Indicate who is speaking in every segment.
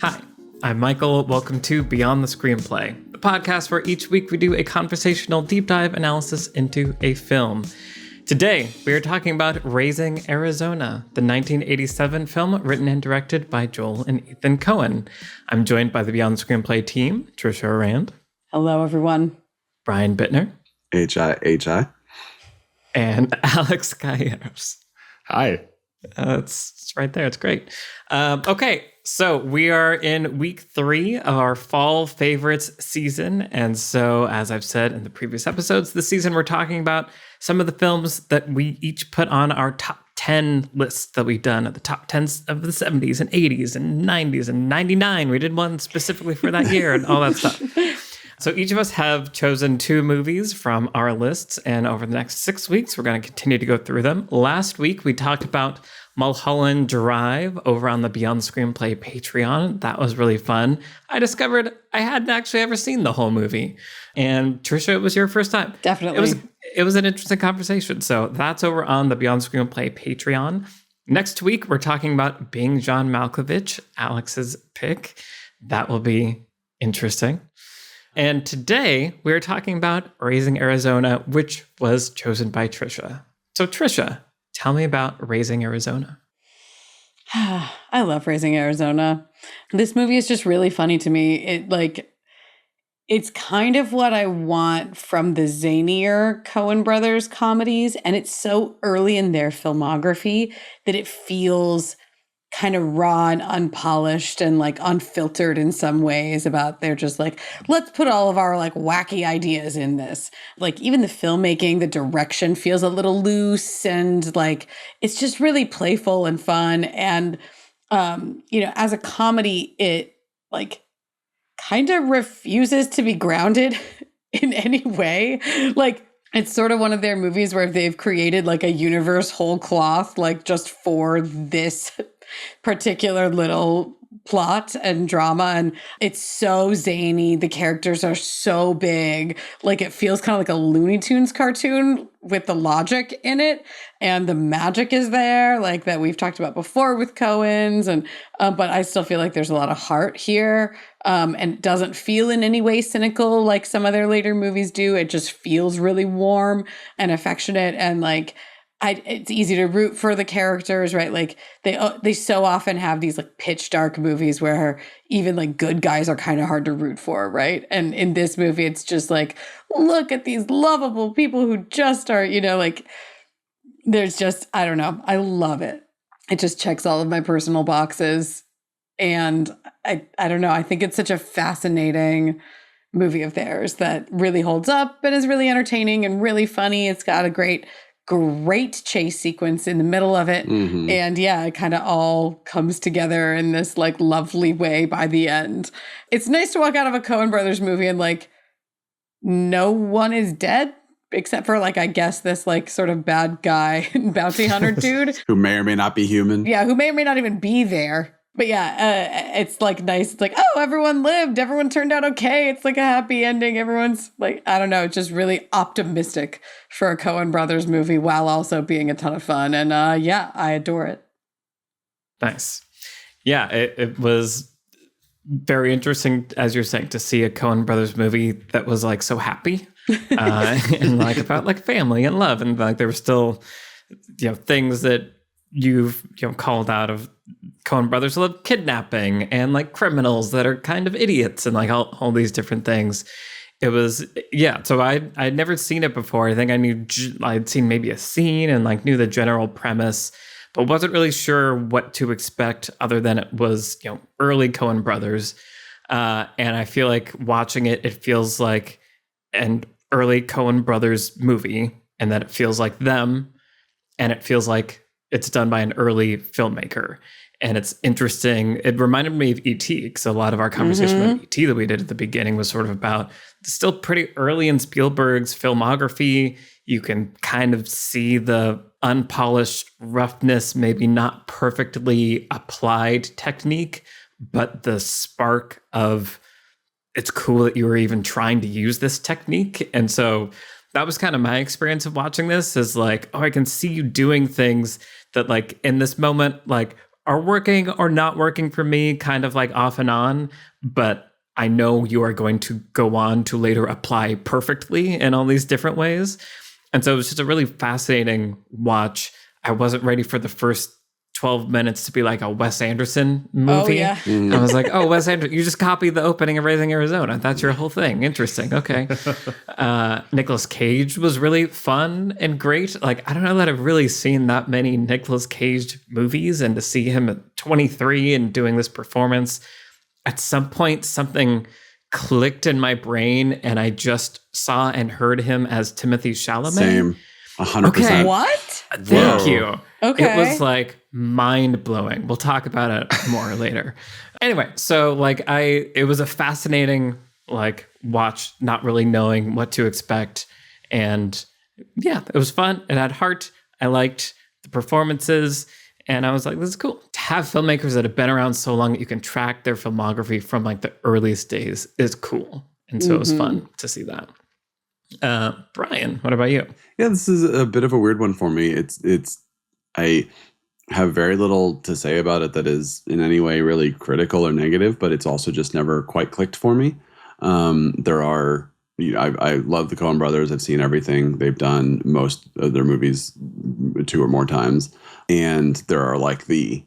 Speaker 1: Hi, I'm Michael. Welcome to Beyond the Screenplay, the podcast where each week we do a conversational deep dive analysis into a film. Today, we are talking about Raising Arizona, the 1987 film written and directed by Joel and Ethan Coen. I'm joined by the Beyond the Screenplay team, Trisha Rand.
Speaker 2: Hello, everyone.
Speaker 1: Brian Bittner.
Speaker 3: H.I.
Speaker 1: And Alex Calleros.
Speaker 3: Hi.
Speaker 1: It's right there. It's great. Okay, so we are in week 3 of our fall favorites season. And so, as I've said in the previous episodes, this season we're talking about some of the films that we each put on our top 10 lists that we've done at the top 10s of the 70s and 80s and 90s and 99. We did one specifically for that year and all that stuff. So each of us have chosen 2 movies from our lists, and over the next 6 weeks, we're going to continue to go through them. Last week, we talked about Mulholland Drive over on the Beyond Screenplay Patreon. That was really fun. I discovered I hadn't actually ever seen the whole movie. And Trisha, it was your first time.
Speaker 2: Definitely.
Speaker 1: It was an interesting conversation. So that's over on the Beyond Screenplay Patreon. Next week, we're talking about Being John Malkovich, Alex's pick. That will be interesting. And today, we're talking about Raising Arizona, which was chosen by Trisha. So Trisha, tell me about Raising Arizona.
Speaker 2: I love Raising Arizona. This movie is just really funny to me. It's kind of what I want from the zanier Coen Brothers comedies, and it's so early in their filmography that it feels kind of raw and unpolished and like unfiltered in some ways. About they're just like, let's put all of our like wacky ideas in this. Like even the filmmaking, the direction feels a little loose, and like it's just really playful and fun. And as a comedy, it like kind of refuses to be grounded in any way. Like it's sort of one of their movies where they've created like a universe whole cloth, like just for this particular little plot and drama, and it's so zany. The characters are so big, like it feels kind of like a Looney Tunes cartoon with the logic in it, and the magic is there, like that we've talked about before with Coens, and but I still feel like there's a lot of heart here, and it doesn't feel in any way cynical like some of their later movies do. It just feels really warm and affectionate, and like it's easy to root for the characters, right? Like they so often have these like pitch dark movies where even like good guys are kind of hard to root for, right? And in this movie, it's just like, look at these lovable people who just are, like there's just, I don't know. I love it. It just checks all of my personal boxes. And I don't know. I think it's such a fascinating movie of theirs that really holds up and is really entertaining and really funny. It's got a great chase sequence in the middle of it. Mm-hmm. And yeah, it kind of all comes together in this like lovely way by the end. It's nice to walk out of a Coen Brothers movie and like no one is dead except for like, I guess this like sort of bad guy bounty hunter dude.
Speaker 3: Who may or may not be human.
Speaker 2: Yeah, who may or may not even be there. But yeah, it's like nice. It's like, oh, everyone lived. Everyone turned out okay. It's like a happy ending. Everyone's like, I don't know, just really optimistic for a Coen Brothers movie while also being a ton of fun. And yeah, I adore it.
Speaker 1: Nice. Yeah, it was very interesting, as you're saying, to see a Coen Brothers movie that was like so happy and like about like family and love. And like there were still, things that you've called out of Coen Brothers, love kidnapping and like criminals that are kind of idiots and like all these different things. It was, so I'd never seen it before. I think I'd seen maybe a scene and like knew the general premise, but wasn't really sure what to expect other than it was, early Coen Brothers. And I feel like watching it, it feels like an early Coen Brothers movie, and that it feels like them, and it feels like it's done by an early filmmaker. And it's interesting. It reminded me of E.T., because a lot of our conversation about E.T. that we did at the beginning was sort of about still pretty early in Spielberg's filmography. You can kind of see the unpolished roughness, maybe not perfectly applied technique, but the spark of it's cool that you were even trying to use this technique. And so that was kind of my experience of watching this, is like, oh, I can see you doing things that like in this moment, like are working or not working for me, kind of like off and on, but I know you are going to go on to later apply perfectly in all these different ways. And so it was just a really fascinating watch. I wasn't ready for the first 12 minutes to be like a Wes Anderson movie.
Speaker 2: Oh, yeah.
Speaker 1: I was like, oh, Wes Anderson, you just copied the opening of Raising Arizona. That's your whole thing. Interesting. Okay. Nicolas Cage was really fun and great. Like, I don't know that I've really seen that many Nicolas Cage movies, and to see him at 23 and doing this performance, at some point, something clicked in my brain and I just saw and heard him as Timothée Chalamet.
Speaker 3: Same. 100%.
Speaker 1: Okay.
Speaker 2: What?
Speaker 1: Thank you.
Speaker 2: Okay.
Speaker 1: It was like mind blowing. We'll talk about it more later. Anyway, so like it was a fascinating like watch, not really knowing what to expect. And yeah, it was fun. It had heart. I liked the performances. And I was like, this is cool. To have filmmakers that have been around so long that you can track their filmography from like the earliest days is cool. And so it was fun to see that. Brian, what about you?
Speaker 3: Yeah, this is a bit of a weird one for me. I have very little to say about it that is in any way really critical or negative, but it's also just never quite clicked for me. I love the Coen Brothers. I've seen everything they've done, most of their movies 2 or more times. And there are like the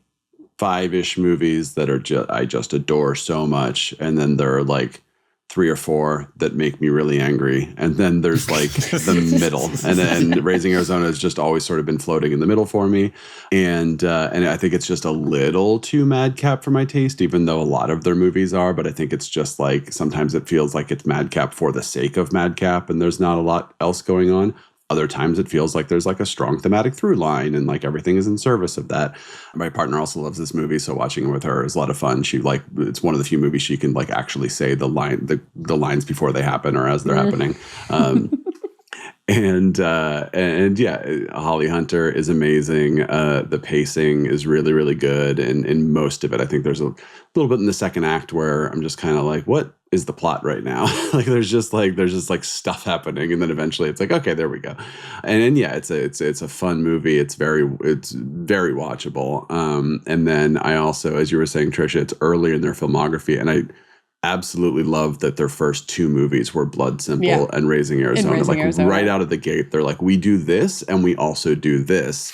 Speaker 3: 5-ish movies that are I just adore so much. And then there are like 3 or 4 that make me really angry. And then there's like the middle. And Raising Arizona has just always sort of been floating in the middle for me. And I think it's just a little too madcap for my taste, even though a lot of their movies are. But I think it's just like sometimes it feels like it's madcap for the sake of madcap and there's not a lot else going on. Other times it feels like there's like a strong thematic through line and like everything is in service of that. My partner also loves this movie, so watching it with her is a lot of fun. It's one of the few movies she can like actually say the lines before they happen or as they're happening. And yeah, Holly Hunter is amazing. The pacing is really, really good. And in most of it, I think there's a little bit in the second act where I'm just kind of like, what is the plot right now? Like there's just like stuff happening. And then eventually it's like, okay, there we go. And yeah, it's a fun movie. It's very watchable. And then I also, as you were saying, Trisha, it's early in their filmography. And I absolutely love that their first 2 movies were Blood Simple and Raising Arizona. Arizona. Right out of the gate, they're like, we do this and we also do this.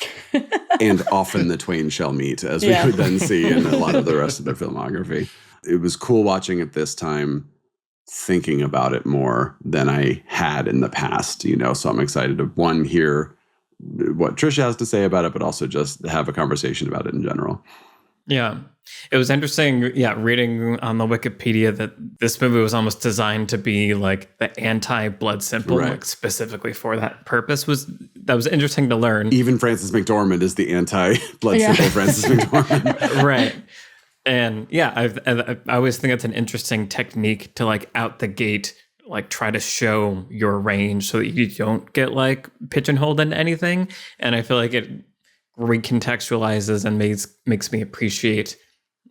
Speaker 3: And often the twain shall meet, as we would then see in a lot of the rest of their filmography. It was cool watching it this time, thinking about it more than I had in the past, so I'm excited to hear what Trisha has to say about it, but also just have a conversation about it in general.
Speaker 1: Yeah. It was interesting, reading on the Wikipedia that this movie was almost designed to be like the anti-Blood Simple, like specifically for that purpose. That was interesting to learn.
Speaker 3: Even Frances McDormand is the anti-Blood Simple Frances McDormand.
Speaker 1: Right. And I always think it's an interesting technique to like out the gate, like try to show your range so that you don't get like pigeonholed into anything. And I feel like it recontextualizes and makes me appreciate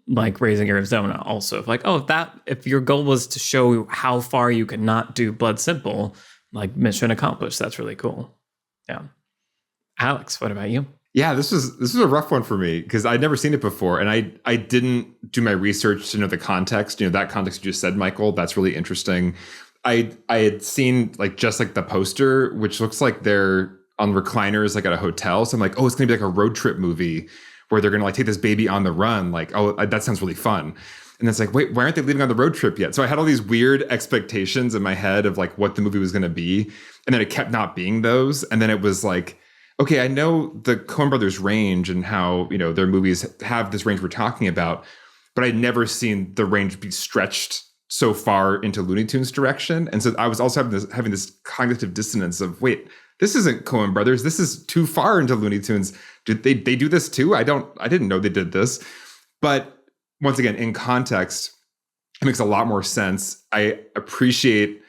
Speaker 1: like Raising Arizona also. Like, if your goal was to show how far you could not do Blood Simple, like mission accomplished. That's really cool. Yeah. Alex, what about you?
Speaker 4: Yeah, this was a rough one for me because I'd never seen it before. And I didn't do my research to know the context. That context you just said, Michael, that's really interesting. I had seen just the poster, which looks like they're on recliners like at a hotel. So I'm like, it's gonna be like a road trip movie where they're gonna take this baby on the run. Like, that sounds really fun. And it's like, wait, why aren't they leaving on the road trip yet? So I had all these weird expectations in my head of like what the movie was gonna be. And then it kept not being those. And then it was like, okay, I know the Coen Brothers range and how, their movies have this range we're talking about, but I'd never seen the range be stretched so far into Looney Tunes direction. And so I was also having this cognitive dissonance of, wait, this isn't Coen Brothers. This is too far into Looney Tunes. Did they do this too? I didn't know they did this. But once again, in context, it makes a lot more sense. I appreciate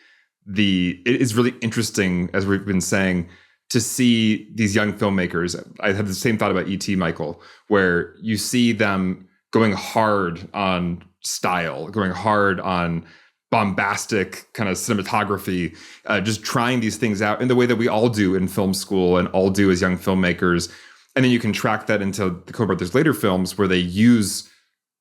Speaker 4: it is really interesting, as we've been saying, to see these young filmmakers. I had the same thought about E.T., Michael, where you see them going hard on style, going hard on bombastic kind of cinematography, just trying these things out in the way that we all do in film school and all do as young filmmakers. And then you can track that into the Coen Brothers' later films where they use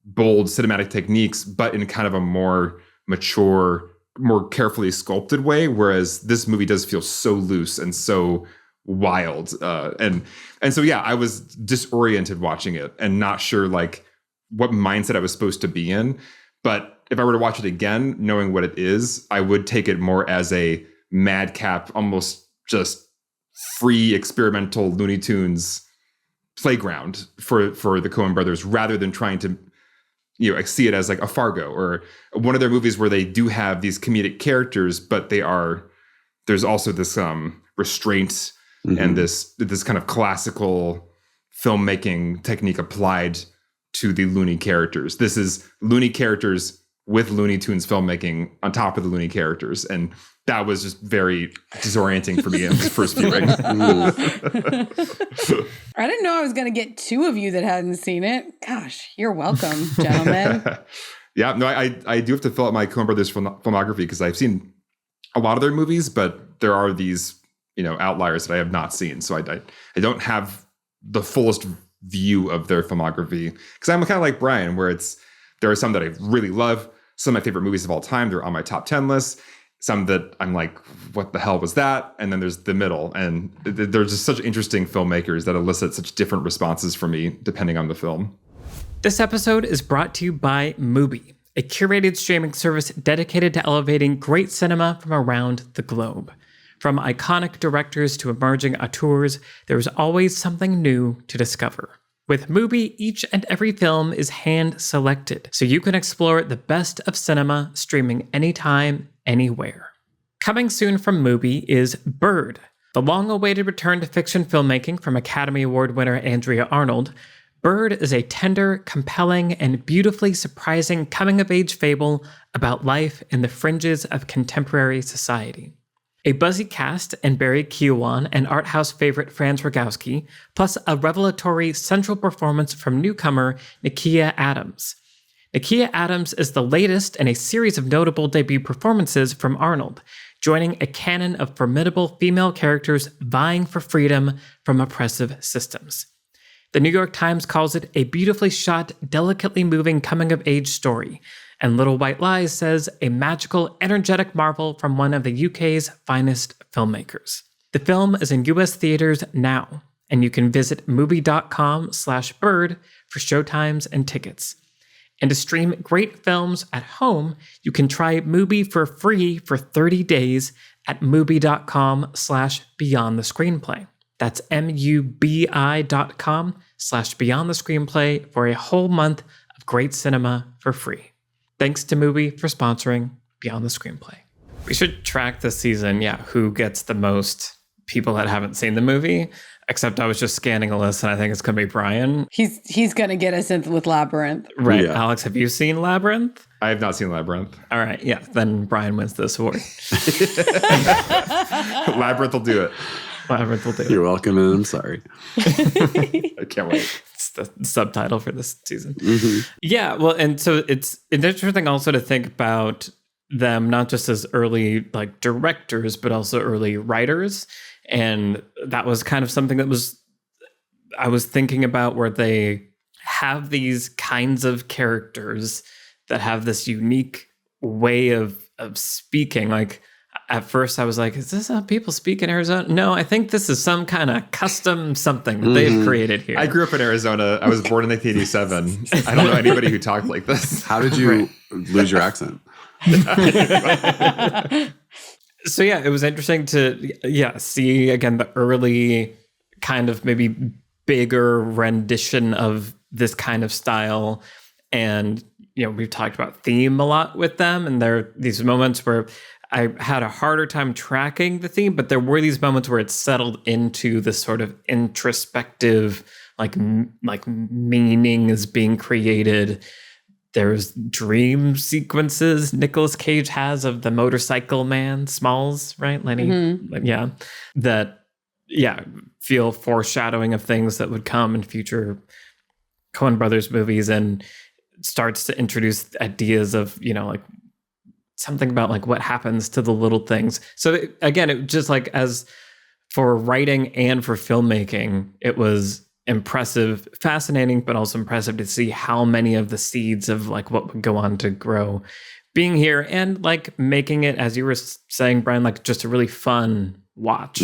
Speaker 4: bold cinematic techniques, but in kind of a more mature, more carefully sculpted way. Whereas this movie does feel so loose and so wild. And so, yeah, I was disoriented watching it and not sure like what mindset I was supposed to be in. But if I were to watch it again, knowing what it is, I would take it more as a madcap, almost just free experimental Looney Tunes playground for the Coen Brothers, rather than trying to, see it as like a Fargo or one of their movies where they do have these comedic characters, but there's also this restraint and this kind of classical filmmaking technique applied to the Looney characters. This is Looney characters with Looney Tunes filmmaking on top of the Looney characters. And that was just very disorienting for me in the first viewing.
Speaker 2: I didn't know I was going to get two of you that hadn't seen it. Gosh, you're welcome, gentlemen.
Speaker 4: Yeah, no, I do have to fill out my Coen Brothers filmography because I've seen a lot of their movies, but there are these, outliers that I have not seen. So I don't have the fullest view of their filmography because I'm kind of like Brian, where there are some that I really love. Some of my favorite movies of all time, they're on my top 10 list. Some that I'm like, what the hell was that? And then there's the middle. And there's just such interesting filmmakers that elicit such different responses from me, depending on the film.
Speaker 1: This episode is brought to you by Mubi, a curated streaming service dedicated to elevating great cinema from around the globe. From iconic directors to emerging auteurs, there's always something new to discover. With Mubi, each and every film is hand-selected, so you can explore the best of cinema streaming anytime, anywhere. Coming soon from Mubi is Bird, the long-awaited return to fiction filmmaking from Academy Award winner Andrea Arnold. Bird is a tender, compelling, and beautifully surprising coming-of-age fable about life in the fringes of contemporary society. A buzzy cast and Barry Keoghan and art house favorite Franz Rogowski, plus a revelatory central performance from newcomer Nakia Adams. Nakia Adams is the latest in a series of notable debut performances from Arnold, joining a canon of formidable female characters vying for freedom from oppressive systems. The New York Times calls it a beautifully shot, delicately moving coming-of-age story, and Little White Lies says a magical, energetic marvel from one of the UK's finest filmmakers. The film is in US theaters now, and you can visit Mubi.com/bird for showtimes and tickets. And to stream great films at home, you can try Mubi for free for 30 days at Mubi.com/Beyond the Screenplay. That's MUBI.com/Beyond the Screenplay for a whole month of great cinema for free. Thanks to Mubi for sponsoring Beyond the Screenplay. We should track this season, who gets the most people that haven't seen the movie. Except I was just scanning a list, and I think it's going to be Brian.
Speaker 2: He's going to get us in with Labyrinth.
Speaker 1: Right. Yeah. Alex, have you seen Labyrinth?
Speaker 4: I have not seen Labyrinth.
Speaker 1: All right. Yeah. Then Brian wins this award.
Speaker 4: Labyrinth will do it.
Speaker 1: Labyrinth will do it.
Speaker 3: You're welcome, and I'm sorry.
Speaker 4: I can't wait.
Speaker 1: It's the subtitle for this season.
Speaker 3: Mm-hmm.
Speaker 1: Yeah. Well, and so it's interesting also to think about them not just as early like directors, but also early writers. And that was kind of something that I was thinking about, where they have these kinds of characters that have this unique way of speaking. Like at first I was like, is this how people speak in Arizona? No, I think this is some kind of custom something that they've created here.
Speaker 4: I grew up in Arizona. I was born in 1987. I don't know anybody who talked like this.
Speaker 3: How did you lose your accent?
Speaker 1: So yeah, it was interesting to see again the early kind of maybe bigger rendition of this kind of style. And we've talked about theme a lot with them, and there are these moments where I had a harder time tracking the theme, but there were these moments where it settled into this sort of introspective like meaning is being created. There's dream sequences Nicolas Cage has of the motorcycle man, Smalls, right? Lenny? Mm-hmm. Yeah. That, feel foreshadowing of things that would come in future Coen Brothers movies, and starts to introduce ideas of, like something about like what happens to the little things. So again, it just like as for writing and for filmmaking, it was impressive, fascinating, but also impressive to see how many of the seeds of like what would go on to grow being here and like making it, as you were saying, Brian, like just a really fun watch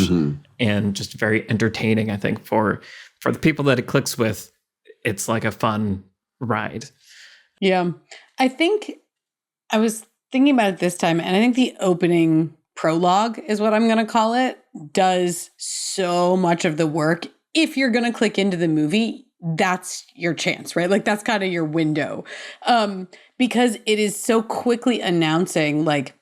Speaker 1: and just very entertaining. I think for the people that it clicks with, it's like a fun ride.
Speaker 2: Yeah. I think I was thinking about it this time, and I think the opening prologue is what I'm going to call it, does so much of the work. If you're going to click into the movie, that's your chance, right? Like that's kind of your window. Because it is so quickly announcing like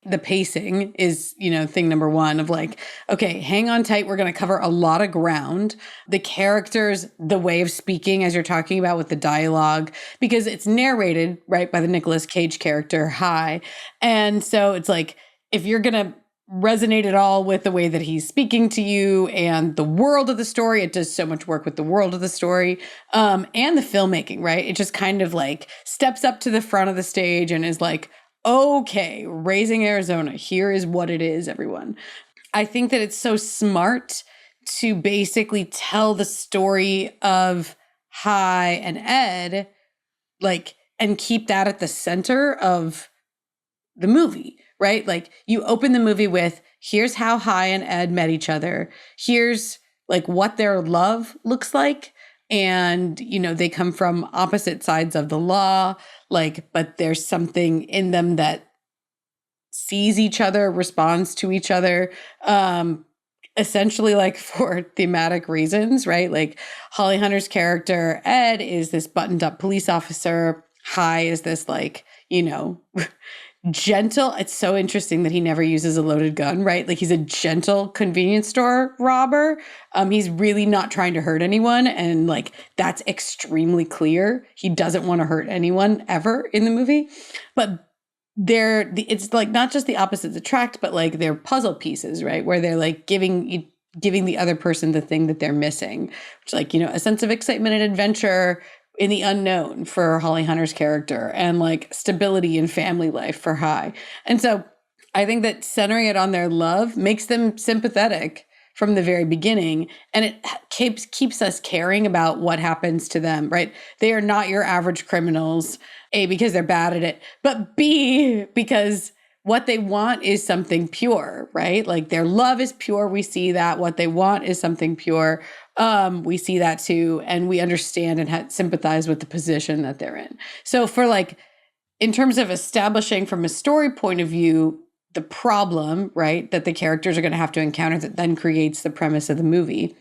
Speaker 2: the pacing is, thing number one of like, okay, hang on tight. We're going to cover a lot of ground. The characters, the way of speaking, as you're talking about with the dialogue, because it's narrated, right, by the Nicolas Cage character, Hi. And so it's like, if you're going to resonate at all with the way that he's speaking to you and the world of the story, it does so much work with the world of the story, and the filmmaking, right? It just kind of like steps up to the front of the stage and is like, okay, Raising Arizona, here is what it is, everyone. I think that it's so smart to basically tell the story of Hi and Ed, like, and keep that at the center of the movie, right? Like you open the movie with, here's how Hi and Ed met each other. Here's like what their love looks like. And, they come from opposite sides of the law, like, but there's something in them that sees each other, responds to each other, essentially like for thematic reasons, right? Like Holly Hunter's character, Ed, is this buttoned up police officer. Hi is this like, gentle. It's so interesting that he never uses a loaded gun, right? Like he's a gentle convenience store robber. He's really not trying to hurt anyone. And like, that's extremely clear. He doesn't want to hurt anyone ever in the movie, but it's like not just the opposites attract, but like they're puzzle pieces, right? Where they're like giving the other person the thing that they're missing, which like, a sense of excitement and adventure in the unknown for Holly Hunter's character, and like stability in family life for Hi. And so I think that centering it on their love makes them sympathetic from the very beginning, and it keeps us caring about what happens to them, right? They are not your average criminals, A, because they're bad at it, but B, because what they want is something pure, right? Like their love is pure. We see that. What they want is something pure. We see that too. And we understand and sympathize with the position that they're in. So for like, in terms of establishing from a story point of view, the problem, right, that the characters are going to have to encounter that then creates the premise of the movie.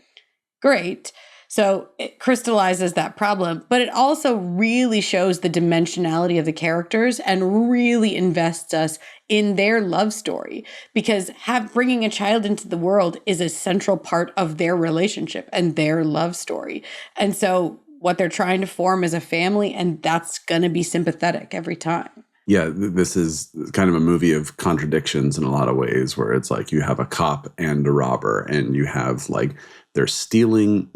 Speaker 2: Great. So it crystallizes that problem, but it also really shows the dimensionality of the characters and really invests us in their love story, because bringing a child into the world is a central part of their relationship and their love story. And so what they're trying to form is a family, and that's going to be sympathetic every time.
Speaker 3: Yeah, this is kind of a movie of contradictions in a lot of ways, where it's like you have a cop and a robber, and you have like they're stealing,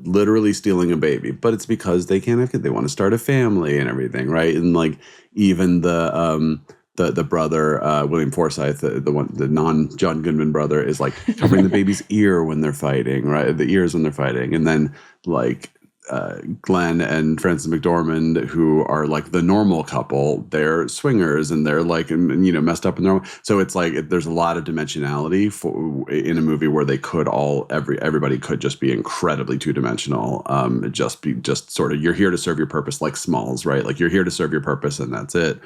Speaker 3: literally stealing a baby, but it's because they can't have kids. They want to start a family and everything, right? And like even the brother, William Forsythe, the non-John Goodman brother, is like covering the baby's ear when they're fighting, right? The ears when they're fighting, and then like. Glenn and Frances McDormand, who are like the normal couple, they're swingers and they're like, messed up in their own. So it's like there's a lot of dimensionality in a movie where they could everybody could just be incredibly two-dimensional. Just sort of, you're here to serve your purpose, like Smalls, right? Like you're here to serve your purpose and that's it.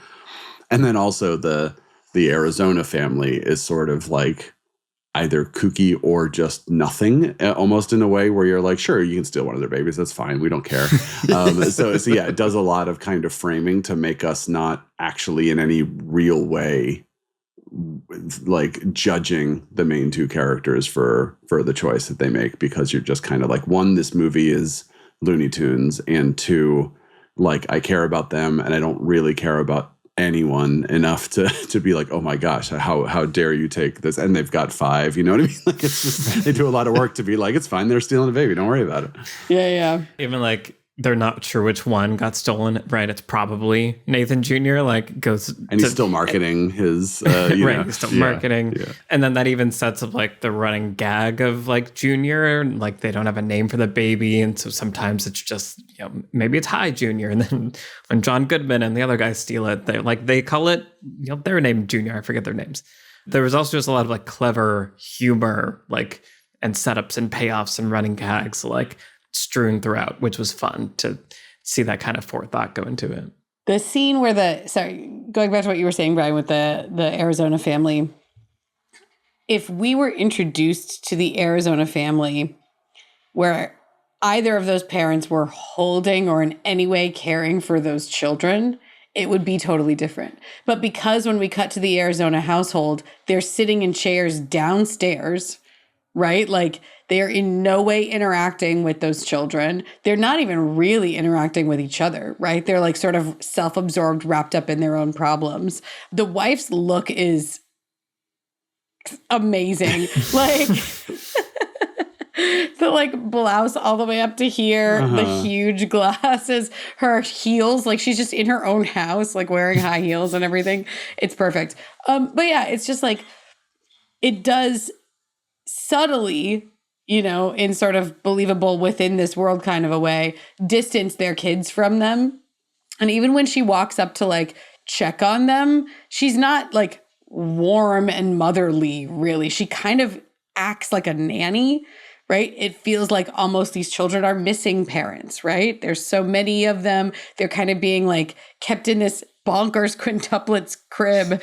Speaker 3: And then also the Arizona family is sort of like either kooky or just nothing, almost in a way where you're like, sure, you can steal one of their babies. That's fine. We don't care. So yeah, it does a lot of kind of framing to make us not actually in any real way like judging the main two characters for the choice that they make, because you're just kind of like, one, this movie is Looney Tunes, and two, like I care about them and I don't really care about anyone enough to be like, oh my gosh, how dare you take this? And they've got 5, you know what I mean? Like it's just, they do a lot of work to be like, it's fine, they're stealing a baby, don't worry about it.
Speaker 2: Yeah.
Speaker 1: Even like they're not sure which one got stolen, right? It's probably Nathan Jr. Goes
Speaker 3: and he's still marketing his
Speaker 1: right. He's still marketing, and then that even sets up the running gag of Junior, they don't have a name for the baby, and so sometimes it's just maybe it's Hi Junior, and then when John Goodman and the other guys steal it, they call it their name Junior. I forget their names. There was also just a lot of clever humor and setups and payoffs and running gags strewn throughout, which was fun to see that kind of forethought go into it.
Speaker 2: The scene where going back to what you were saying, Brian, with the Arizona family, if we were introduced to the Arizona family where either of those parents were holding or in any way caring for those children, it would be totally different. But because when we cut to the Arizona household, they're sitting in chairs downstairs, right? They are in no way interacting with those children. They're not even really interacting with each other, right? They're sort of self-absorbed, wrapped up in their own problems. The wife's look is amazing. The blouse all the way up to here, the huge glasses, her heels, she's just in her own house, wearing high heels and everything. It's perfect. But yeah, it's just it does subtly, in sort of believable within this world kind of a way, distance their kids from them. And even when she walks up to check on them, she's not warm and motherly, really. She kind of acts like a nanny, right? It feels like almost these children are missing parents, right? There's so many of them. They're kind of being kept in this bonkers quintuplets crib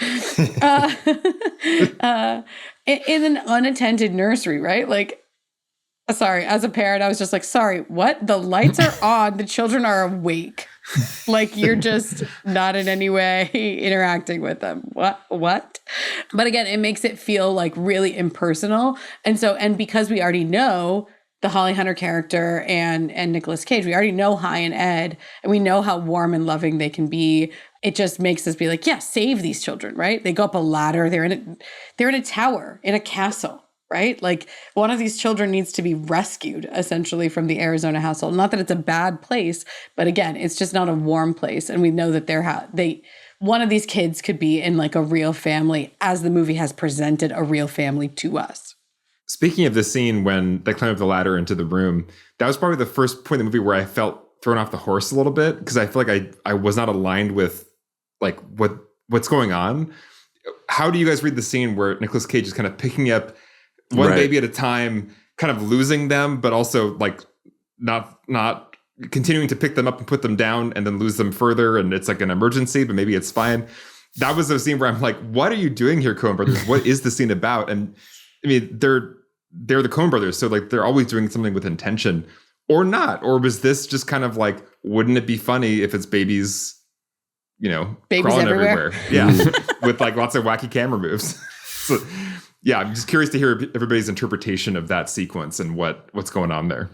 Speaker 2: in an unattended nursery, right? Sorry, as a parent, I was just sorry, what? The lights are on. The children are awake. You're just not in any way interacting with them. What? But again, it makes it feel really impersonal. And because we already know the Holly Hunter character and Nicolas Cage, we already know Hi and Ed, and we know how warm and loving they can be. It just makes us be yeah, save these children, right? They go up a ladder. They're in a tower, in a castle, right? One of these children needs to be rescued essentially from the Arizona household. Not that it's a bad place, but again, it's just not a warm place. And we know that one of these kids could be in a real family, as the movie has presented a real family to us.
Speaker 4: Speaking of the scene when they climb up the ladder into the room, that was probably the first point in the movie where I felt thrown off the horse a little bit, because I feel I was not aligned with what's going on. How do you guys read the scene where Nicolas Cage is kind of picking up one baby at a time, kind of losing them, but also not continuing to pick them up and put them down and then lose them further, and it's an emergency, but maybe it's fine. That was a scene where I'm what are you doing here, Coen Brothers? What is the scene about? And I mean, they're the Coen Brothers, so they're always doing something with intention, or not. Or was this just kind of wouldn't it be funny if it's babies crawling everywhere? Yeah, with lots of wacky camera moves. So, yeah, I'm just curious to hear everybody's interpretation of that sequence and what's going on there.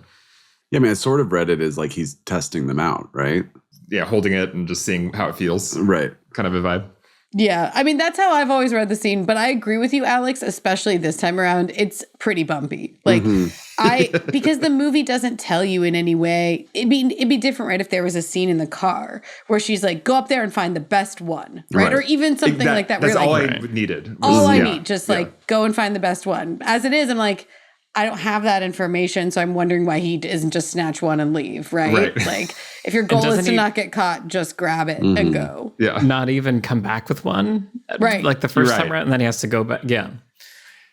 Speaker 3: Yeah, I mean, I sort of read it as he's testing them out, right?
Speaker 4: Yeah, holding it and just seeing how it feels.
Speaker 3: Right.
Speaker 4: Kind of a vibe.
Speaker 2: Yeah, I mean, that's how I've always read the scene, but I agree with you, Alex, especially this time around. It's pretty bumpy. Because the movie doesn't tell you in any way. It'd be different, right, if there was a scene in the car where she's go up there and find the best one, right? Or even something like that.
Speaker 4: That's all I needed.
Speaker 2: All I need, just go and find the best one. As it is, I'm I don't have that information, so I'm wondering why he isn't just snatch one and leave, right? If your goal is to not get caught, just grab it and go.
Speaker 4: Yeah.
Speaker 1: Not even come back with one,
Speaker 2: right?
Speaker 1: The first time around, and then he has to go back. Yeah.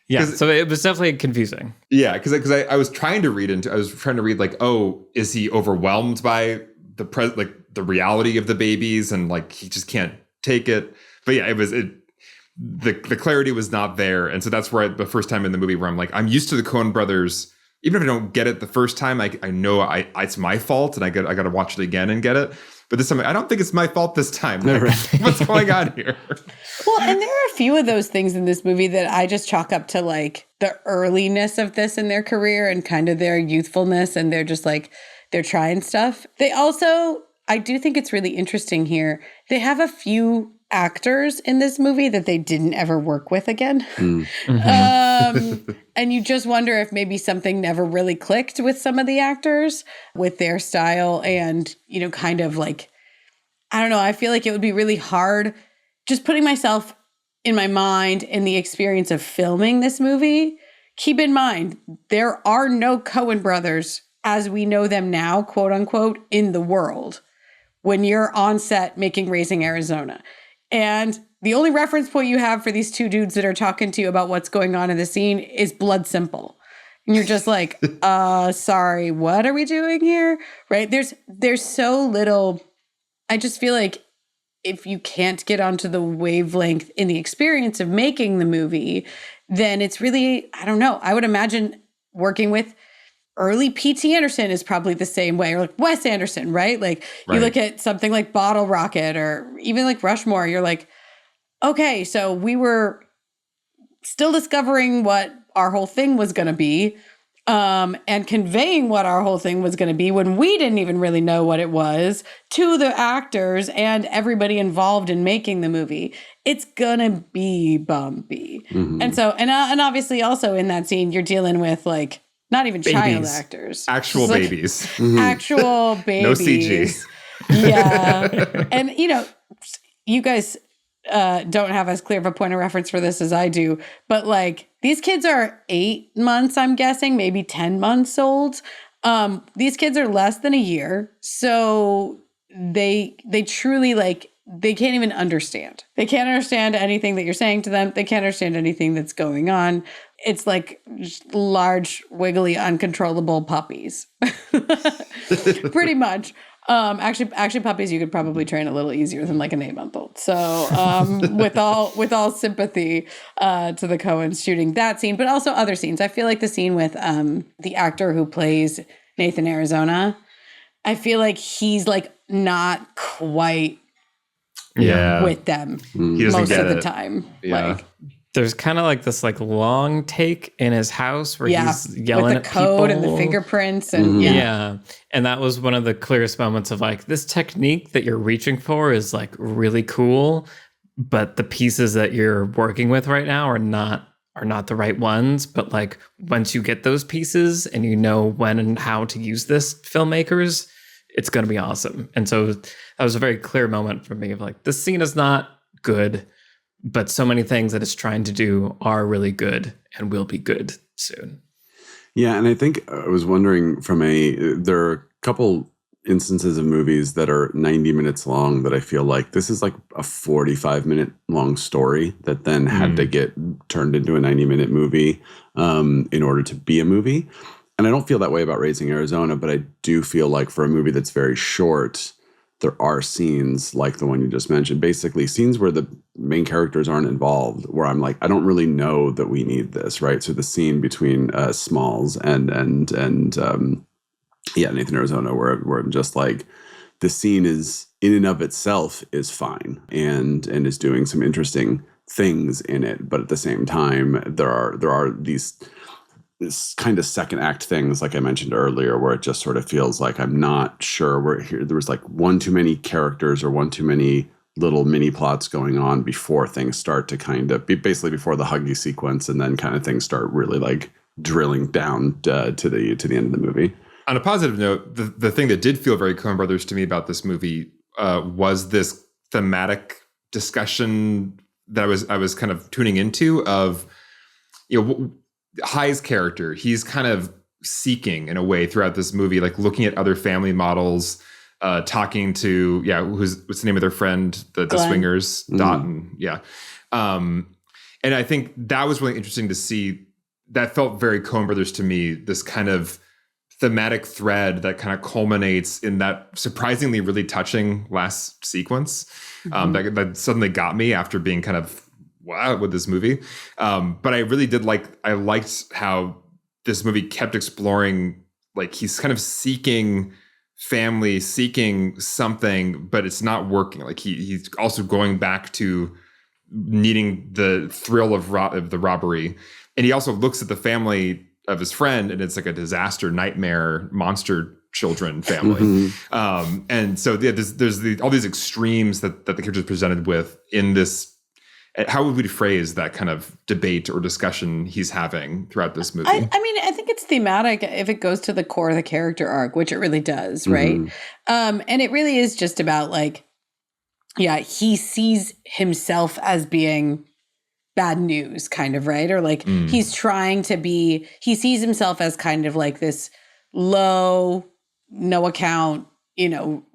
Speaker 1: Yeah. So it was definitely confusing.
Speaker 4: Yeah, because I was trying to read oh, is he overwhelmed by the reality of the babies and he just can't take it? But yeah, the clarity was not there. And so that's where the first time in the movie where I'm used to the Coen Brothers. Even if I don't get it the first time, I know it's my fault and I got to watch it again and get it. But this time, I don't think it's my fault this time. What's going on here?
Speaker 2: Well, and there are a few of those things in this movie that I just chalk up to the earliness of this in their career and kind of their youthfulness. And they're just they're trying stuff. They also, I do think it's really interesting here. They have a few actors in this movie that they didn't ever work with again. And you just wonder if maybe something never really clicked with some of the actors, with their style and, you know, kind of like, I don't know, I feel like it would be really hard just putting myself in my mind in the experience of filming this movie. Keep in mind, there are no Coen brothers as we know them now, quote unquote, in the world when you're on set making Raising Arizona. And the only reference point you have for these two dudes that are talking to you about what's going on in the scene is Blood Simple. And you're just like, sorry, what are we doing here? Right? There's so little. I just feel like if you can't get onto the wavelength in the experience of making the movie, then it's really, I don't know. I would imagine working with early P.T. Anderson is probably the same way, or like Wes Anderson, right? Like you look at something like Bottle Rocket or even like Rushmore, you're like, okay, so we were still discovering what our whole thing was going to be, and conveying what our whole thing was going to be when we didn't even really know what it was to the actors and everybody involved in making the movie. It's gonna be bumpy. And so, and obviously also in that scene, you're dealing with like, not even child actors.
Speaker 4: Actual babies.
Speaker 2: Actual babies.
Speaker 4: No CG.
Speaker 2: Yeah. And, you know, you guys don't have as clear of a point of reference for this as I do. But, like, these kids are 8 months, I'm guessing, maybe 10 months old. These kids are less than a year. So they truly, like, they can't even understand. They can't understand anything that you're saying to them. They can't understand anything that's going on. It's like large, wiggly, uncontrollable puppies. Pretty much. Actually, puppies you could probably train a little easier than like an 8-month-old. So with all sympathy to the Coens shooting that scene, but also other scenes. I feel like the scene with the actor who plays Nathan Arizona, I feel like he's like not quite with them most of the time.
Speaker 4: Yeah.
Speaker 2: Like,
Speaker 1: there's kind of like this like long take in his house where he's yelling
Speaker 2: with the
Speaker 1: at
Speaker 2: code
Speaker 1: people.
Speaker 2: and the fingerprints and
Speaker 1: And that was one of the clearest moments of like, this technique that you're reaching for is like really cool, but the pieces that you're working with right now are not the right ones. But like once you get those pieces and you know when and how to use this, filmmakers, it's going to be awesome. And so that was a very clear moment for me of like, this scene is not good, but so many things that it's trying to do are really good and will be good soon.
Speaker 3: Yeah, and I think I was wondering there are a couple instances of movies that are 90 minutes long that I feel like this is like a 45-minute long story that then had to get turned into a 90-minute movie in order to be a movie. And I don't feel that way about Raising Arizona, but I do feel like for a movie that's very short, there are scenes like the one you just mentioned, basically scenes where the main characters aren't involved, where I'm like, I don't really know that we need this, right? So the scene between Smalls and Nathan Arizona, where I'm just like, the scene is in and of itself is fine and is doing some interesting things in it, but at the same time, there are these kind of second act things, like I mentioned earlier, where it just sort of feels like I'm not sure where here. There was like one too many characters or one too many little mini plots going on before things start to kind of be basically before the huggy sequence, and then kind of things start really like drilling down to the end of the movie.
Speaker 4: On a positive note, the thing that did feel very Coen Brothers to me about this movie was this thematic discussion that I was kind of tuning into of, you know, High's character. He's kind of seeking in a way throughout this movie, like looking at other family models, talking to, what's the name of their friend, the swingers, Dot, and and I think that was really interesting to see. That felt very Coen Brothers to me, this kind of thematic thread that kind of culminates in that surprisingly really touching last sequence that suddenly got me after being kind of wow with this movie. But I really did I liked how this movie kept exploring, like he's kind of seeking family, seeking something, but it's not working. Like he's also going back to needing the thrill of the robbery. And he also looks at the family of his friend, and it's like a disaster, nightmare, monster children family. And so there's all these extremes that the character is presented with in this. How would we phrase that kind of debate or discussion he's having throughout this movie?
Speaker 2: I mean, I think it's thematic if it goes to the core of the character arc, which it really does, right? And it really is just about like, yeah, he sees himself as being bad news, kind of, right? Or like he's trying to be, he sees himself as kind of like this low, no account,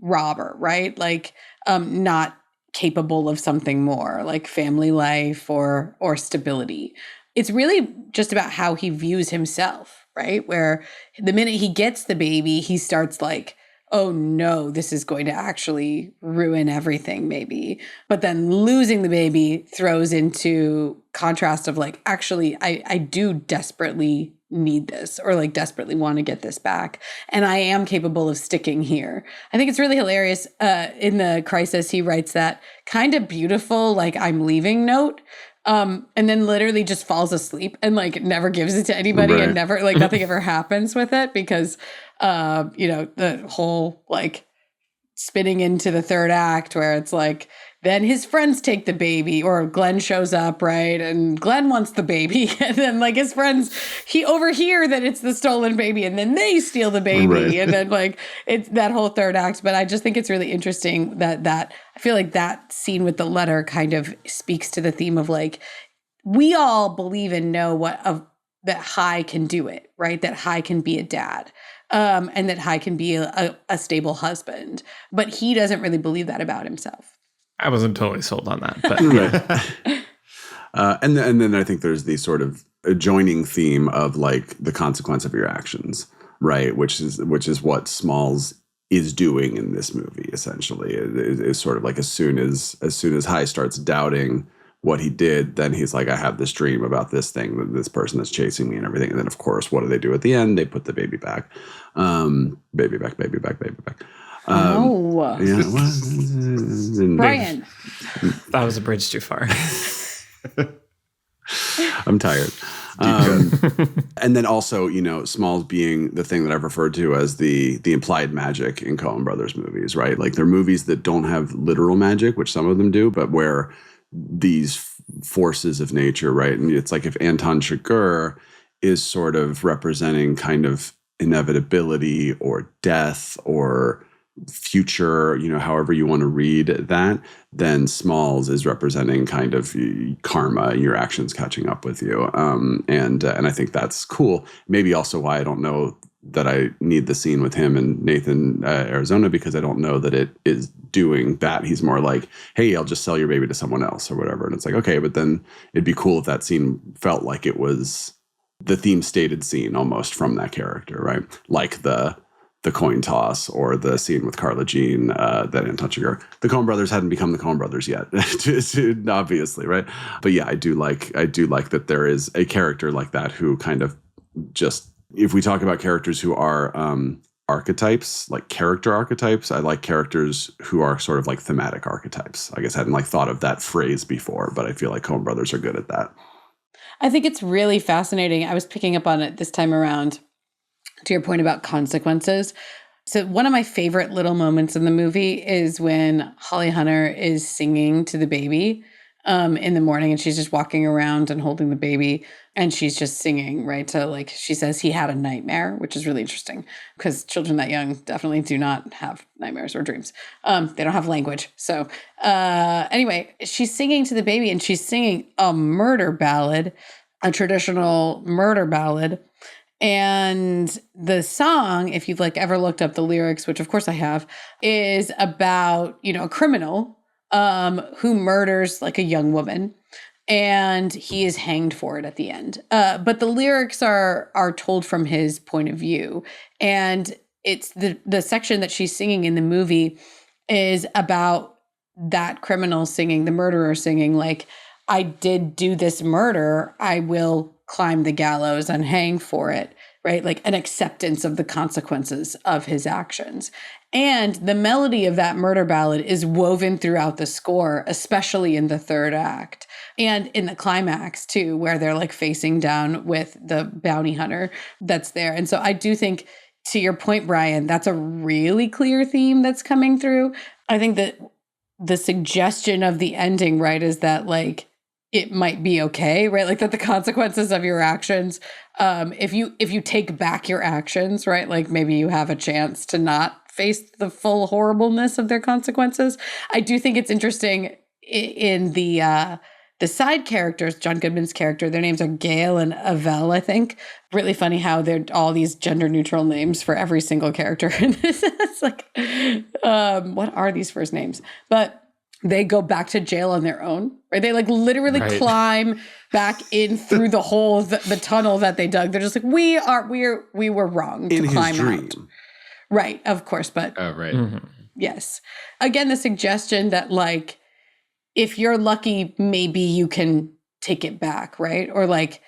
Speaker 2: robber, right? Like not capable of something more like family life or stability. It's really just about how he views himself, right? Where the minute he gets the baby, he starts like, oh no, this is going to actually ruin everything maybe. But then losing the baby throws into contrast of like, actually, I do desperately need this or like desperately want to get this back. And I am capable of sticking here. I think it's really hilarious. In the crisis, he writes that kind of beautiful, like I'm leaving note. And then literally just falls asleep and like never gives it to anybody and never like nothing ever happens with it because, the whole like spinning into the third act where it's like, then his friends take the baby or Glenn shows up, right? And Glenn wants the baby. And then like his friends, he overhear that it's the stolen baby and then they steal the baby. Right. And then like it's that whole third act. But I just think it's really interesting that I feel like that scene with the letter kind of speaks to the theme of like, we all believe and know that Hai can do it, right? That Hai can be a dad. And that Hai can be a stable husband. But he doesn't really believe that about himself.
Speaker 1: I wasn't totally sold on that, but
Speaker 3: and then I think there's the sort of adjoining theme of like the consequence of your actions, right? Which is what Smalls is doing in this movie. Essentially, it is sort of like as soon as Hai starts doubting what he did, then he's like, I have this dream about this thing, that this person that's chasing me and everything. And then of course, what do they do at the end? They put the baby back, baby back.
Speaker 2: No.
Speaker 3: Yeah,
Speaker 2: Brian.
Speaker 1: That was a bridge too far.
Speaker 3: I'm tired. And then also, Smalls being the thing that I've referred to as the implied magic in Coen Brothers movies, right? Like they're movies that don't have literal magic, which some of them do, but where these forces of nature, right? And it's like if Anton Chigurh is sort of representing kind of inevitability or death or future, however you want to read that, then Smalls is representing kind of karma, your actions catching up with you. And I think that's cool. Maybe also why I don't know that I need the scene with him and Nathan Arizona, because I don't know that it is doing that. He's more like, hey, I'll just sell your baby to someone else or whatever. And it's like, okay, but then it'd be cool if that scene felt like it was the theme stated scene almost from that character, right? Like the coin toss or the scene with Carla Jean that Anton Chigurh. The Coen Brothers hadn't become the Coen Brothers yet, obviously, right? But yeah, I do like that there is a character like that who kind of just, if we talk about characters who are archetypes, like character archetypes, I like characters who are sort of like thematic archetypes. I guess I hadn't like thought of that phrase before, but I feel like Coen Brothers are good at that.
Speaker 2: I think it's really fascinating. I was picking up on it this time around, to your point about consequences. So one of my favorite little moments in the movie is when Holly Hunter is singing to the baby in the morning, and she's just walking around and holding the baby, and she's just singing, right? So like she says he had a nightmare, which is really interesting because children that young definitely do not have nightmares or dreams. They don't have language. So anyway, she's singing to the baby, and she's singing a murder ballad, a traditional murder ballad. And the song, if you've like ever looked up the lyrics, which of course I have, is about, a criminal who murders like a young woman, and he is hanged for it at the end. But the lyrics are told from his point of view. And it's the section that she's singing in the movie is about that criminal singing, the murderer singing, like, I did do this murder, I will climb the gallows and hang for it, right? Like an acceptance of the consequences of his actions. And the melody of that murder ballad is woven throughout the score, especially in the third act and in the climax too, where they're like facing down with the bounty hunter that's there. And so I do think to your point, Brian, that's a really clear theme that's coming through. I think that the suggestion of the ending, right, is that like it might be okay, right? Like that the consequences of your actions, if you take back your actions, right, like maybe you have a chance to not face the full horribleness of their consequences. I do think it's interesting in the side characters, John Goodman's character, their names are Gail and Avelle, I think. Really funny how they're all these gender neutral names for every single character in this. It's like, what are these first names? But they go back to jail on their own, right? They like literally climb back in through the hole, the tunnel that they dug. They're just like, we were wrong to climb out. Right, of course, but yes. Again, the suggestion that like, if you're lucky, maybe you can take it back, right? Or like,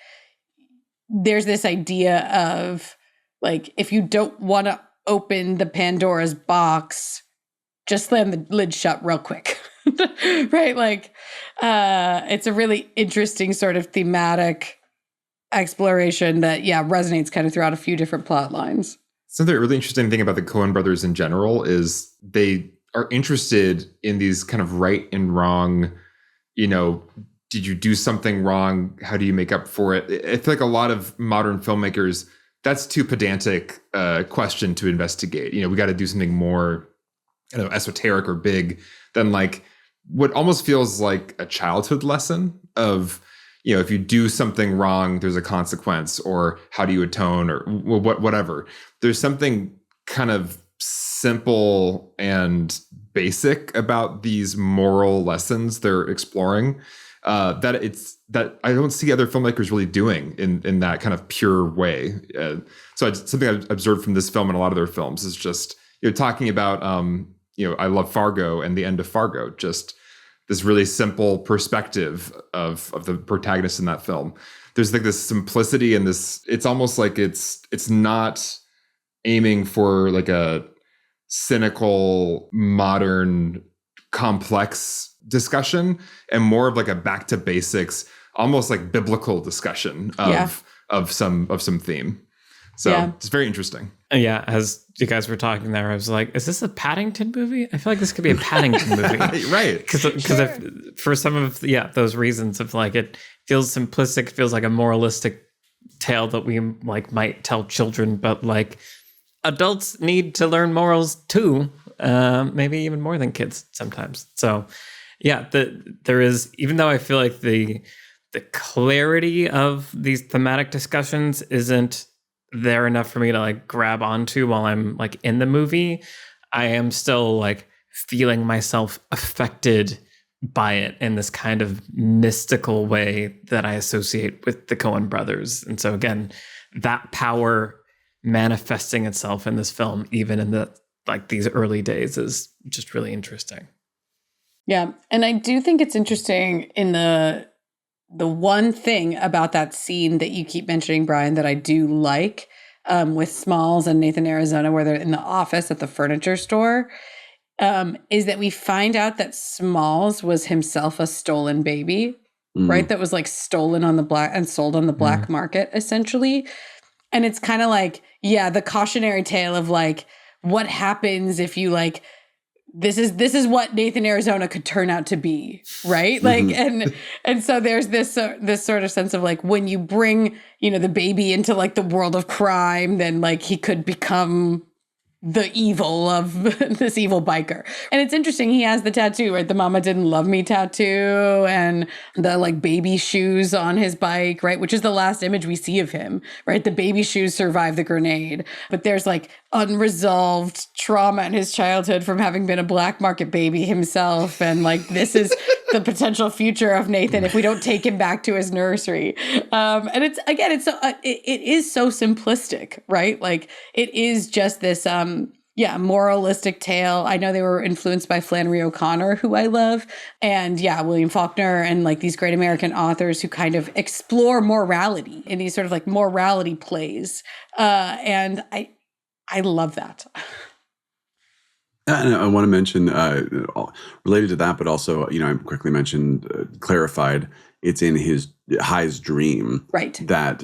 Speaker 2: there's this idea of like, if you don't want to open the Pandora's box, just slam the lid shut real quick, right? Like, it's a really interesting sort of thematic exploration that, resonates kind of throughout a few different plot lines.
Speaker 4: Something really interesting thing about the Coen brothers in general is they are interested in these kind of right and wrong, did you do something wrong? How do you make up for it? I feel like a lot of modern filmmakers, that's too pedantic a question to investigate. We got to do something more esoteric or big than like what almost feels like a childhood lesson of, if you do something wrong, there's a consequence, or how do you atone, or whatever. There's something kind of simple and basic about these moral lessons they're exploring that I don't see other filmmakers really doing in that kind of pure way. So it's something I've observed from this film and a lot of their films is just talking about I love Fargo and the end of Fargo, just this really simple perspective of the protagonist in that film. There's like this simplicity and this, it's almost like it's not aiming for like a cynical, modern, complex discussion and more of like a back to basics, almost like biblical discussion of some theme. So it's very interesting.
Speaker 1: Yeah, as you guys were talking there, I was like, is this a Paddington movie? I feel like this could be a Paddington movie.
Speaker 4: Right.
Speaker 1: Because for some of those reasons of like, it feels simplistic, feels like a moralistic tale that we like might tell children, but like adults need to learn morals too, maybe even more than kids sometimes. So there is, even though I feel like the clarity of these thematic discussions isn't there enough for me to like grab onto while I'm like in the movie, I am still like feeling myself affected by it in this kind of mystical way that I associate with the Coen brothers. And so again, that power manifesting itself in this film, even in the like these early days, is just really interesting.
Speaker 2: Yeah. And I do think it's interesting in the one thing about that scene that you keep mentioning, Brian, that I do like with Smalls and Nathan Arizona, where they're in the office at the furniture store, is that we find out that Smalls was himself a stolen baby, right? That was like stolen on the black and sold on the black market, essentially. And it's kind of like, the cautionary tale of like, what happens if you like, this is what Nathan Arizona could turn out to be, right? Like, and so there's this sort of sense of like, when you bring, the baby into like the world of crime, then like he could become the evil of this evil biker. And it's interesting, he has the tattoo, right? The Mama Didn't Love Me tattoo and the like baby shoes on his bike, right? Which is the last image we see of him, right? The baby shoes survive the grenade. But there's like unresolved trauma in his childhood from having been a black market baby himself. And like, this is the potential future of Nathan if we don't take him back to his nursery. And it's, again, it's so, it is so simplistic, right? Like it is just this, moralistic tale. I know they were influenced by Flannery O'Connor, who I love, and William Faulkner, and like these great American authors who kind of explore morality in these sort of like morality plays. And I love that.
Speaker 3: And I want to mention, related to that, but also, I quickly mentioned, clarified, it's in High's dream,
Speaker 2: right,
Speaker 3: that,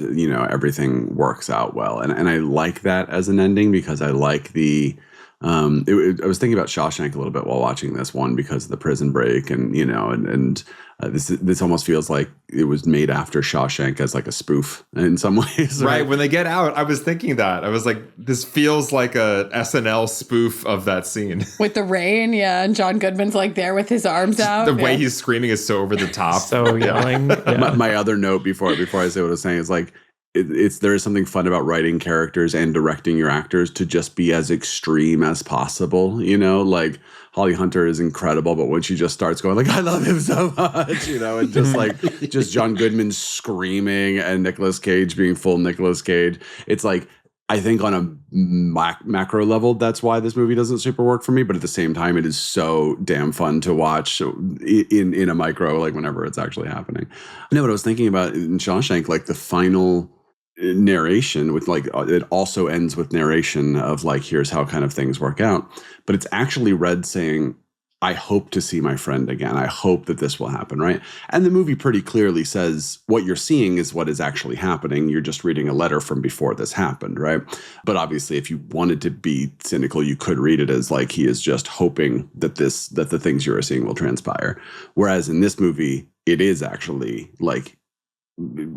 Speaker 3: everything works out well. And I like that as an ending, because I like the, I was thinking about Shawshank a little bit while watching this one, because of the prison break, and this almost feels like it was made after Shawshank as like a spoof in some ways.
Speaker 4: Right. When they get out, I was thinking that. I was like, this feels like a SNL spoof of that scene.
Speaker 2: With the rain, yeah, and John Goodman's like there with his arms out.
Speaker 4: The way he's screaming is so over the top.
Speaker 1: So yelling. Yeah.
Speaker 3: My other note before I say what I was saying is like, there is something fun about writing characters and directing your actors to just be as extreme as possible. Like Holly Hunter is incredible, but when she just starts going like, I love him so much, and just like, just John Goodman screaming and Nicolas Cage being full Nicolas Cage. It's like, I think on a macro level, that's why this movie doesn't super work for me. But at the same time, it is so damn fun to watch in a micro, like whenever it's actually happening. No, but I was thinking about in Shawshank, like the final narration with like, it also ends with narration of like, here's how kind of things work out. But it's actually Red saying, I hope to see my friend again. I hope that this will happen, right? And the movie pretty clearly says what you're seeing is what is actually happening. You're just reading a letter from before this happened, right? But obviously, if you wanted to be cynical, you could read it as like he is just hoping that the things you're seeing will transpire. Whereas in this movie, it is actually like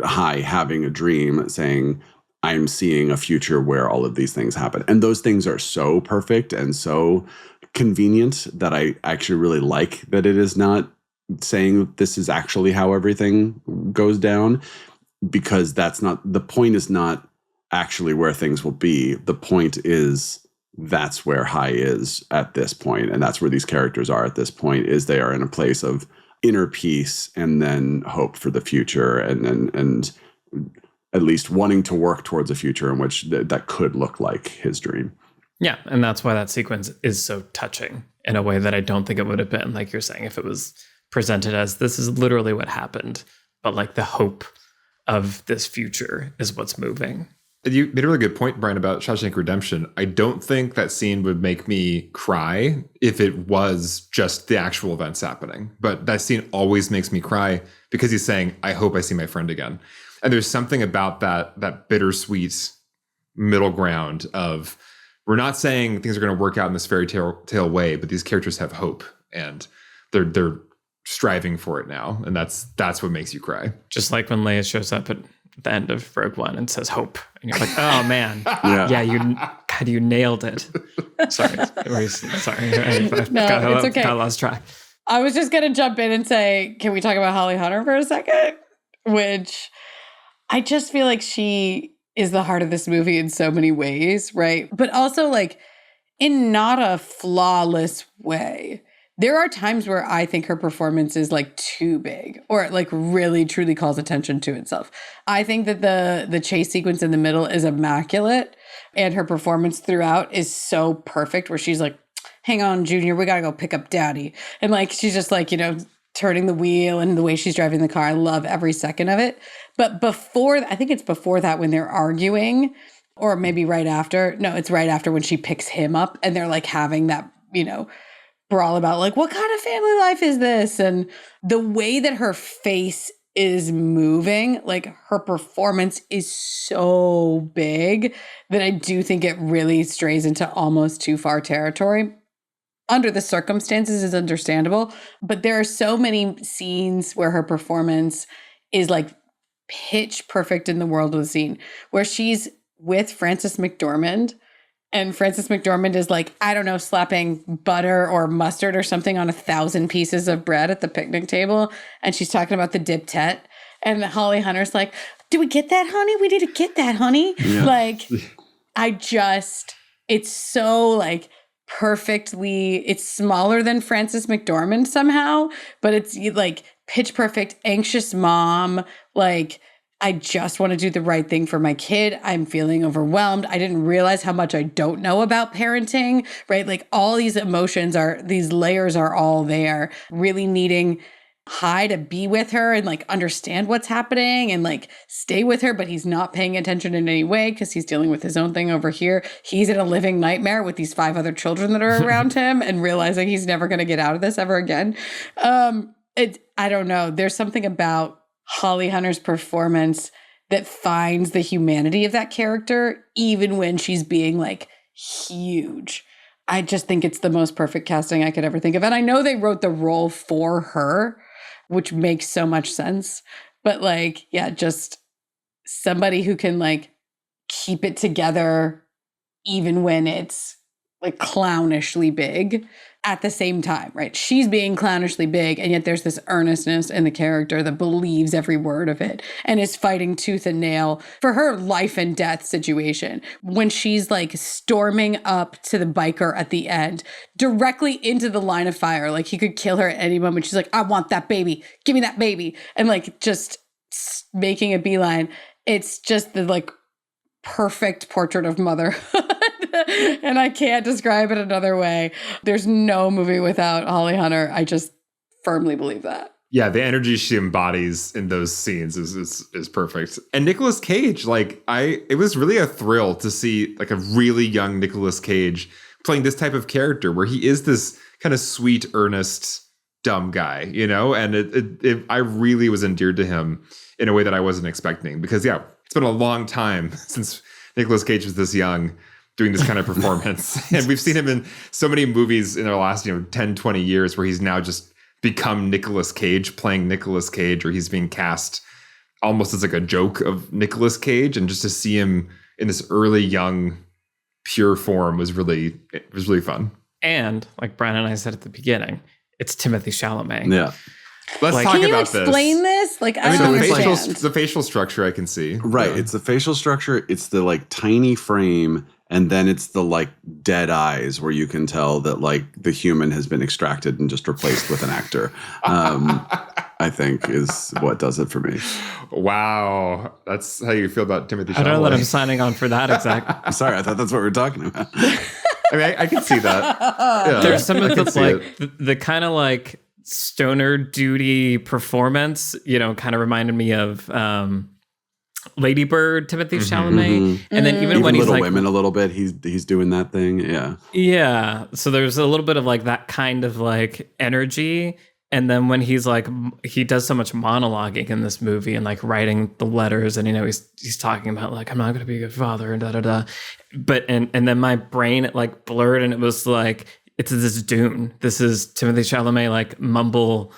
Speaker 3: High having a dream saying, I'm seeing a future where all of these things happen. And those things are so perfect and so convenient that I actually really like that it is not saying this is actually how everything goes down, because that's not, the point is not actually where things will be. The point is that's where High is at this point, and that's where these characters are at this point, is they are in a place of inner peace and then hope for the future, and at least wanting to work towards a future in which that could look like his dream.
Speaker 1: Yeah, and that's why that sequence is so touching in a way that I don't think it would have been, like you're saying, if it was presented as this is literally what happened, but like the hope of this future is what's moving.
Speaker 4: You made a really good point, Brian, about Shawshank Redemption. I don't think that scene would make me cry if it was just the actual events happening. But that scene always makes me cry because he's saying, I hope I see my friend again. And there's something about that bittersweet middle ground of, we're not saying things are going to work out in this fairy tale way, but these characters have hope and they're striving for it now. And that's what makes you cry.
Speaker 1: Just like when Leia shows up at the end of Rogue One and says hope, and you're like, oh man,
Speaker 3: yeah,
Speaker 1: you nailed it. Sorry,
Speaker 2: it's okay.
Speaker 1: Got lost track.
Speaker 2: I was just gonna jump in and say, can we talk about Holly Hunter for a second? Which I just feel like she is the heart of this movie in so many ways, right? But also like in not a flawless way. There are times where I think her performance is like too big, or it like really truly calls attention to itself. I think that the chase sequence in the middle is immaculate, and her performance throughout is so perfect, where she's like, hang on, Junior, we gotta go pick up Daddy. And like, she's just like, turning the wheel and the way she's driving the car. I love every second of it. But I think it's before that when they're arguing, or maybe right after. No, it's right after when she picks him up and they're like having that, brawl about like, what kind of family life is this? And the way that her face is moving, like her performance is so big that I do think it really strays into almost too far territory. Under the circumstances is understandable, but there are so many scenes where her performance is like pitch perfect in the world of the scene, where she's with Frances McDormand, and Frances McDormand is like, I don't know, slapping butter or mustard or something on 1,000 pieces of bread at the picnic table. And she's talking about the dip tet. And Holly Hunter's like, do we get that, honey? We need to get that, honey. Yeah. Like, it's so like perfectly, it's smaller than Frances McDormand somehow, but it's like pitch perfect, anxious mom, like, I just want to do the right thing for my kid. I'm feeling overwhelmed. I didn't realize how much I don't know about parenting, right? Like all these emotions these layers are all there, really needing high to be with her and like understand what's happening and like stay with her, but he's not paying attention in any way because he's dealing with his own thing over here. He's in a living nightmare with these 5 other children that are around him and realizing he's never going to get out of this ever again. I don't know. There's something about Holly Hunter's performance that finds the humanity of that character, even when she's being like huge. I just think it's the most perfect casting I could ever think of. And I know they wrote the role for her, which makes so much sense. But like, yeah, just somebody who can like keep it together even when it's like clownishly big at the same time, right? She's being clownishly big, and yet there's this earnestness in the character that believes every word of it and is fighting tooth and nail for her life and death situation. When she's like storming up to the biker at the end, directly into the line of fire, like he could kill her at any moment. She's like, I want that baby. Give me that baby. And like just making a beeline. It's just the like perfect portrait of motherhood. And I can't describe it another way. There's no movie without Holly Hunter. I just firmly believe that.
Speaker 4: Yeah, the energy she embodies in those scenes is perfect. And Nicolas Cage, it was really a thrill to see like a really young Nicolas Cage playing this type of character where he is this kind of sweet, earnest, dumb guy, you know? And I really was endeared to him in a way that I wasn't expecting because, yeah, it's been a long time since Nicolas Cage was this young doing this kind of performance. And we've seen him in so many movies in the last, 10, 20 years where he's now just become Nicolas Cage, playing Nicolas Cage, or he's being cast almost as like a joke of Nicolas Cage. And just to see him in this early, young, pure form was really fun.
Speaker 1: And like Brian and I said at the beginning, it's Timothée Chalamet.
Speaker 3: Yeah.
Speaker 4: Let's talk
Speaker 2: can you
Speaker 4: about this.
Speaker 2: Explain this? Like, I don't understand.
Speaker 4: The facial structure I can see.
Speaker 3: Right. It's the facial structure. It's the like tiny frame. And then it's the like dead eyes where you can tell that like the human has been extracted and just replaced with an actor. I think is what does it for me.
Speaker 4: Wow. That's how you feel about Timothée Chalamet.
Speaker 1: I don't know that I'm signing on for that exact.
Speaker 3: I'm sorry. I thought that's what we were talking about.
Speaker 4: I mean, I can see that. Yeah,
Speaker 1: there's some of the like the kind of like stoner duty performance, kind of reminded me of Lady Bird, Timothée Chalamet, and then even when he's
Speaker 3: Little
Speaker 1: like
Speaker 3: Women a little bit, he's doing that thing,
Speaker 1: yeah. So there's a little bit of like that kind of like energy, and then when he's like he does so much monologuing in this movie and like writing the letters, and he's talking about like I'm not going to be a good father and da da da, but and then my brain it like blurred and it was like it's this Dune. This is Timothée Chalamet like mumble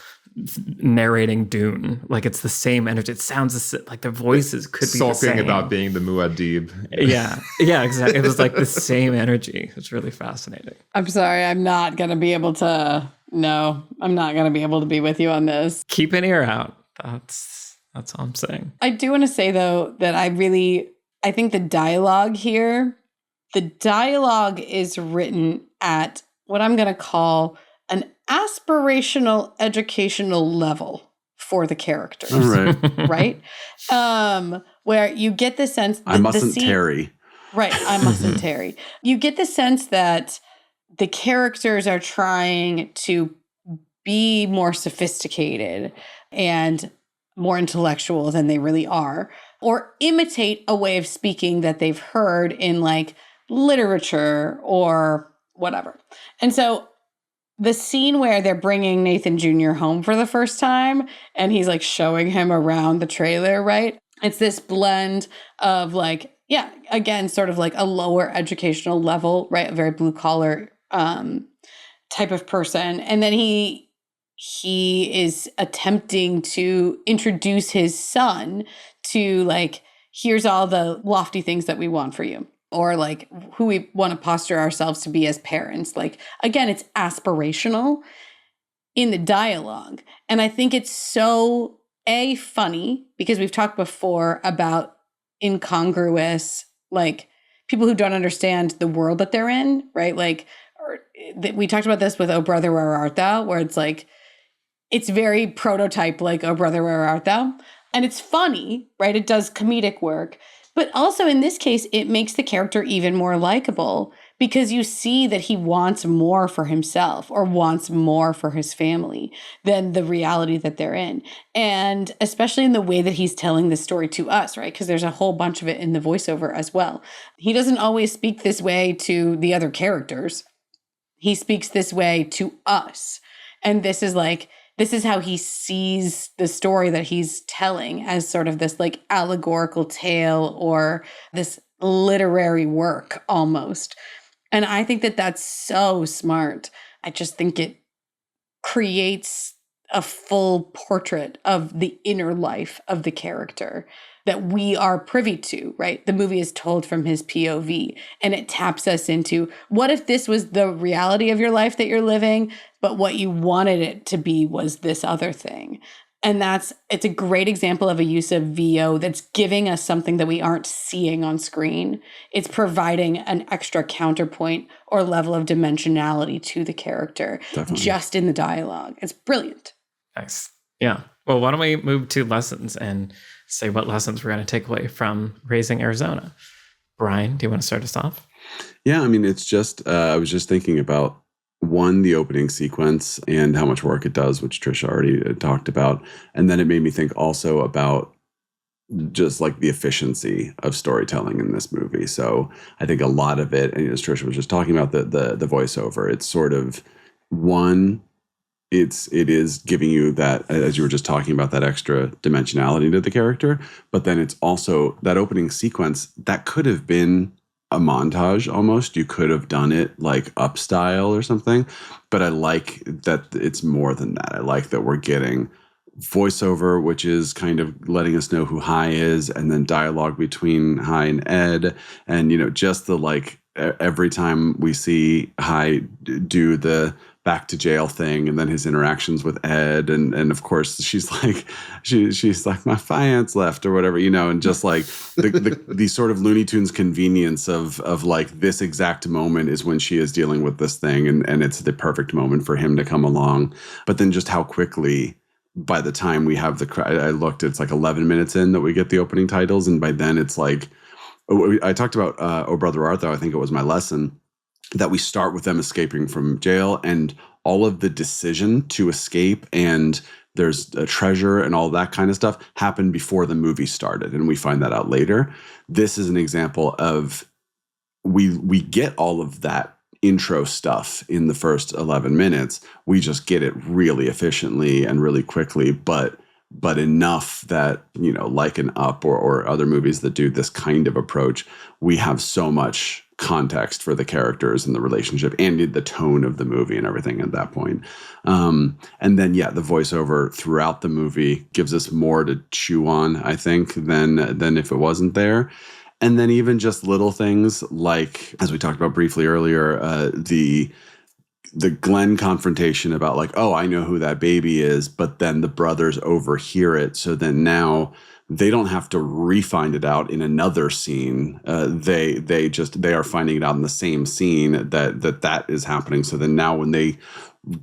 Speaker 1: narrating Dune, like it's the same energy. It sounds like their voices could be the same.
Speaker 4: Sulking about being the Muad'Dib.
Speaker 1: Yeah, exactly. It was like the same energy. It's really fascinating.
Speaker 2: I'm sorry, I'm not gonna be able to. No, I'm not gonna be able to be with you on this.
Speaker 1: Keep an ear out. That's all I'm saying.
Speaker 2: I do want to say though that I think the dialogue here, the dialogue is written at what I'm gonna call an aspirational educational level for the characters.
Speaker 3: Right.
Speaker 2: Right? Where you get the sense that
Speaker 3: I mustn't tarry.
Speaker 2: Right, I mustn't tarry. You get the sense that the characters are trying to be more sophisticated and more intellectual than they really are, or imitate a way of speaking that they've heard in like literature or whatever. And so the scene where they're bringing Nathan Jr. home for the first time and he's like showing him around the trailer, right? It's this blend of like, yeah, again, sort of like a lower educational level, right? A very blue collar type of person. And then he is attempting to introduce his son to like, here's all the lofty things that we want for you. Or like who we want to posture ourselves to be as parents. Like, again, it's aspirational in the dialogue. And I think it's so, funny, because we've talked before about incongruous, like people who don't understand the world that they're in, right? Like, we talked about this with Oh Brother, Where Art Thou? Where it's like, it's very prototype, like Oh Brother, Where Art Thou? And it's funny, right? It does comedic work. But also in this case, it makes the character even more likable because you see that he wants more for himself or wants more for his family than the reality that they're in. And especially in the way that he's telling the story to us, right? Because there's a whole bunch of it in the voiceover as well. He doesn't always speak this way to the other characters. He speaks this way to us. And this is how he sees the story that he's telling, as sort of this like allegorical tale or this literary work almost. And I think that that's so smart. I just think it creates a full portrait of the inner life of the character that we are privy to, right? The movie is told from his POV, and it taps us into, what if this was the reality of your life that you're living, but what you wanted it to be was this other thing? And it's a great example of a use of VO that's giving us something that we aren't seeing on screen. It's providing an extra counterpoint or level of dimensionality to the character. Definitely. Just in the dialogue. It's brilliant.
Speaker 1: Nice. Yeah. Well, why don't we move to lessons and say what lessons we're going to take away from Raising Arizona? Brian, do you want to start us off?
Speaker 3: Yeah, I mean, it's just, I was just thinking about, one, the opening sequence and how much work it does, which Trisha already talked about. And then it made me think also about just like the efficiency of storytelling in this movie. So I think a lot of it, and as Trisha was just talking about the voiceover, it's sort of one, it is giving you that, as you were just talking about, that extra dimensionality to the character. But then it's also that opening sequence that could have been a montage almost. You could have done it like up style or something. But I like that it's more than that. I like that we're getting voiceover, which is kind of letting us know who Hai is, and then dialogue between Hai and Ed. And, you know, just the like every time we see Hai do the back to jail thing, and then his interactions with Ed, and of course she's like my fiance left or whatever, you know, and just like the sort of Looney Tunes convenience of like this exact moment is when she is dealing with this thing, and it's the perfect moment for him to come along. But then just how quickly, by the time we have I looked, it's like 11 minutes in that we get the opening titles, and by then it's like, I talked about Oh Brother Art, though, I think it was my lesson, that we start with them escaping from jail, and all of the decision to escape and there's a treasure and all that kind of stuff happened before the movie started. And we find that out later. This is an example of we get all of that intro stuff in the first 11 minutes. We just get it really efficiently and really quickly, but enough that, you know, like an Up or other movies that do this kind of approach, we have so much context for the characters and the relationship and the tone of the movie and everything at that point. And then, yeah, the voiceover throughout the movie gives us more to chew on, I think, than if it wasn't there. And then even just little things like, as we talked about briefly earlier, the Glenn confrontation about like, oh, I know who that baby is, but then the brothers overhear it. So then now they don't have to re-find it out in another scene. They are finding it out in the same scene that is happening. So then now when they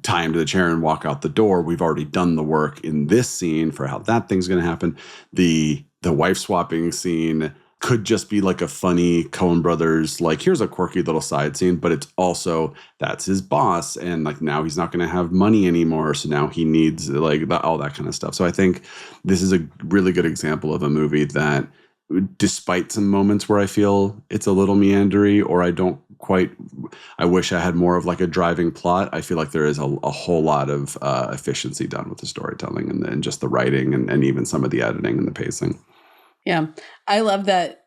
Speaker 3: tie him to the chair and walk out the door, we've already done the work in this scene for how that thing's going to happen. The wife swapping scene could just be like a funny Coen Brothers, like, here's a quirky little side scene, but it's also, that's his boss, and like now he's not going to have money anymore, so now he needs like all that kind of stuff. So I think this is a really good example of a movie that, despite some moments where I feel it's a little meandery, or I wish I had more of like a driving plot, I feel like there is a whole lot of efficiency done with the storytelling and just the writing and even some of the editing and the pacing.
Speaker 2: Yeah. I love that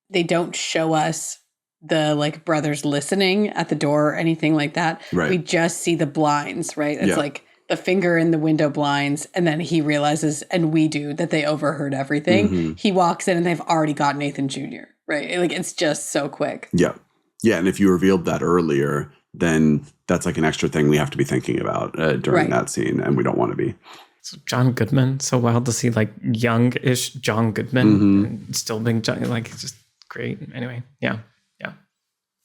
Speaker 2: they don't show us the like brothers listening at the door or anything like that.
Speaker 3: Right.
Speaker 2: We just see the blinds, right? It's like the finger in the window blinds, and then he realizes, and we do, that they overheard everything. Mm-hmm. He walks in and they've already got Nathan Jr., right? Like, it's just so quick.
Speaker 3: Yeah. Yeah. And if you revealed that earlier, then that's like an extra thing we have to be thinking about during that scene, and we don't want to be.
Speaker 1: So John Goodman, so wild to see like young-ish John Goodman and still being John, like, it's just great. Anyway, yeah.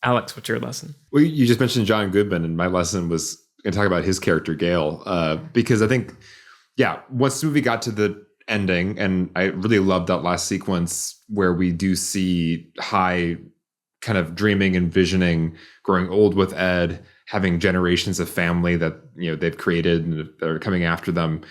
Speaker 1: Alex, what's your lesson?
Speaker 4: Well, you just mentioned John Goodman, and my lesson was going to talk about his character Gale, because I think, once the movie got to the ending, and I really loved that last sequence where we do see Hai kind of dreaming and visioning, growing old with Ed, having generations of family that, you know, they've created and that are coming after them.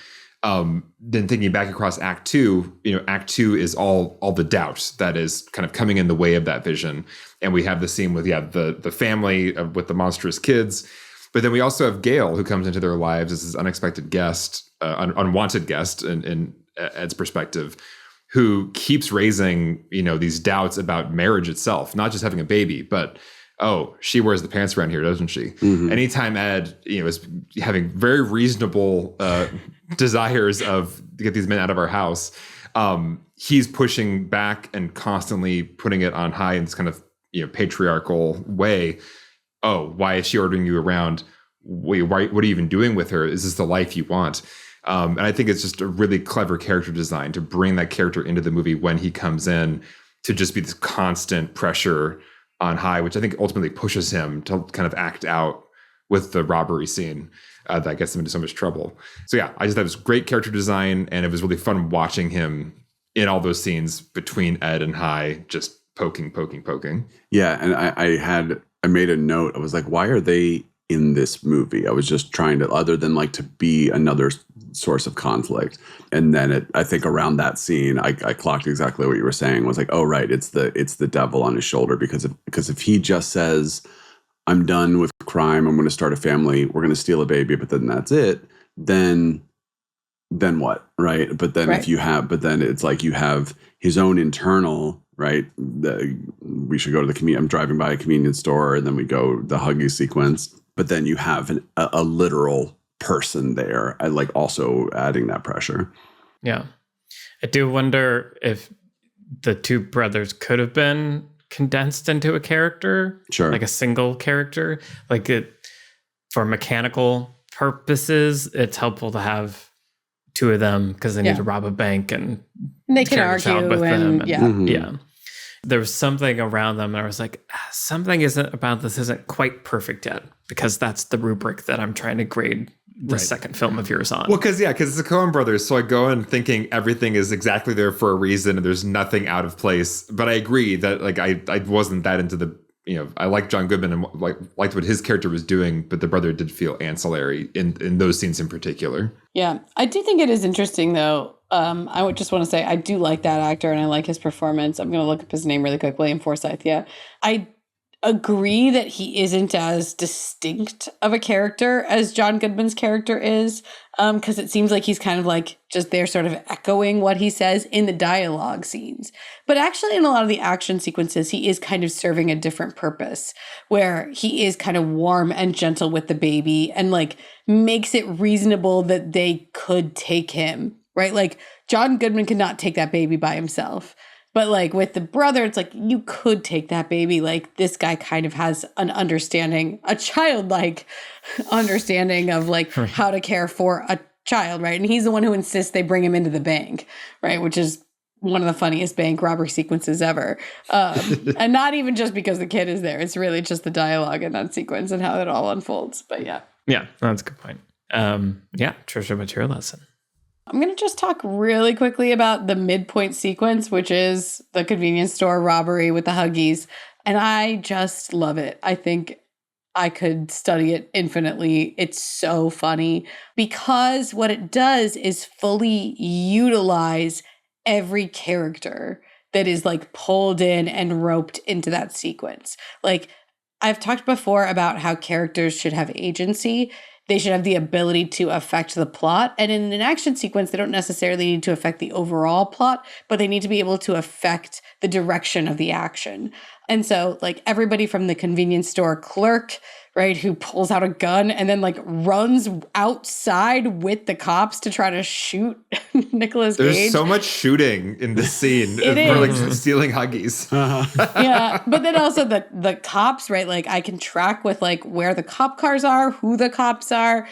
Speaker 4: Then thinking back across Act 2, you know, Act 2 is all the doubt that is kind of coming in the way of that vision. And we have the scene with, the family with the monstrous kids. But then we also have Gail, who comes into their lives as this unexpected guest, unwanted guest in Ed's perspective, who keeps raising, you know, these doubts about marriage itself, not just having a baby, but, oh, she wears the pants around here, doesn't she? Mm-hmm. Anytime Ed, you know, is having very reasonable desires to get these men out of our house, he's pushing back and constantly putting it on high in this kind of, you know, patriarchal way. Oh, why is she ordering you around? Wait, what are you even doing with her? Is this the life you want? And I think it's just a really clever character design to bring that character into the movie when he comes in, to just be this constant pressure on high, which I think ultimately pushes him to kind of act out with the robbery scene that gets him into so much trouble. So yeah, I just thought it was great character design, and it was really fun watching him in all those scenes between Ed and High, just poking.
Speaker 3: Yeah, and I made a note. I was like, why are they in this movie? I was just trying to, other than like to be another source of conflict. And then I think around that scene, I clocked exactly what you were saying. Was like, oh right, it's the devil on his shoulder, because if he just says, I'm done with crime, I'm going to start a family, we're going to steal a baby, but then that's it, then what, right? But then right. Then it's like you have his own internal, right? We should go to I'm driving by a convenience store, and then we go the Huggy sequence. But then you have a literal person there, I like also adding that pressure.
Speaker 1: Yeah. I do wonder if the two brothers could have been condensed into a character,
Speaker 3: sure,
Speaker 1: like a single character. Like for mechanical purposes, it's helpful to have two of them because they need to rob a bank and
Speaker 2: they can argue with them.
Speaker 1: Yeah. There was something around them that I was like, something isn't quite perfect yet, because that's the rubric that I'm trying to grade the second film of yours on.
Speaker 4: Well, because it's the Coen Brothers, so I go in thinking everything is exactly there for a reason and there's nothing out of place. But I agree that like I wasn't that into the, you know, I like John Goodman and liked what his character was doing, but the brother did feel ancillary in those scenes in particular.
Speaker 2: Yeah, I do think it is interesting though. I would just want to say I do like that actor and I like his performance. I'm going to look up his name really quick. William Forsythe. Yeah. I agree that he isn't as distinct of a character as John Goodman's character is, because it seems like he's kind of like just there sort of echoing what he says in the dialogue scenes. But actually in a lot of the action sequences, he is kind of serving a different purpose, where he is kind of warm and gentle with the baby and like makes it reasonable that they could take him, right? Like John Goodman could not take that baby by himself. But like with the brother, it's like you could take that baby. Like this guy kind of has an understanding, a childlike understanding of like how to care for a child, right? And he's the one who insists they bring him into the bank, right? Which is one of the funniest bank robbery sequences ever. And not even just because the kid is there. It's really just the dialogue in that sequence and how it all unfolds. But yeah.
Speaker 1: Yeah, that's a good point. Trisha, what's your lesson?
Speaker 2: I'm going to just talk really quickly about the midpoint sequence, which is the convenience store robbery with the Huggies. And I just love it. I think I could study it infinitely. It's so funny because what it does is fully utilize every character that is like pulled in and roped into that sequence. Like I've talked before about how characters should have agency. They should have the ability to affect the plot. And in an action sequence, they don't necessarily need to affect the overall plot, but they need to be able to affect the direction of the action. And so like everybody from the convenience store clerk, right, who pulls out a gun and then like runs outside with the cops to try to shoot Nicolas Cage.
Speaker 4: There's so much shooting in this scene for like stealing Huggies.
Speaker 2: Yeah, but then also the cops, right? Like I can track with like where the cop cars are, who the cops are.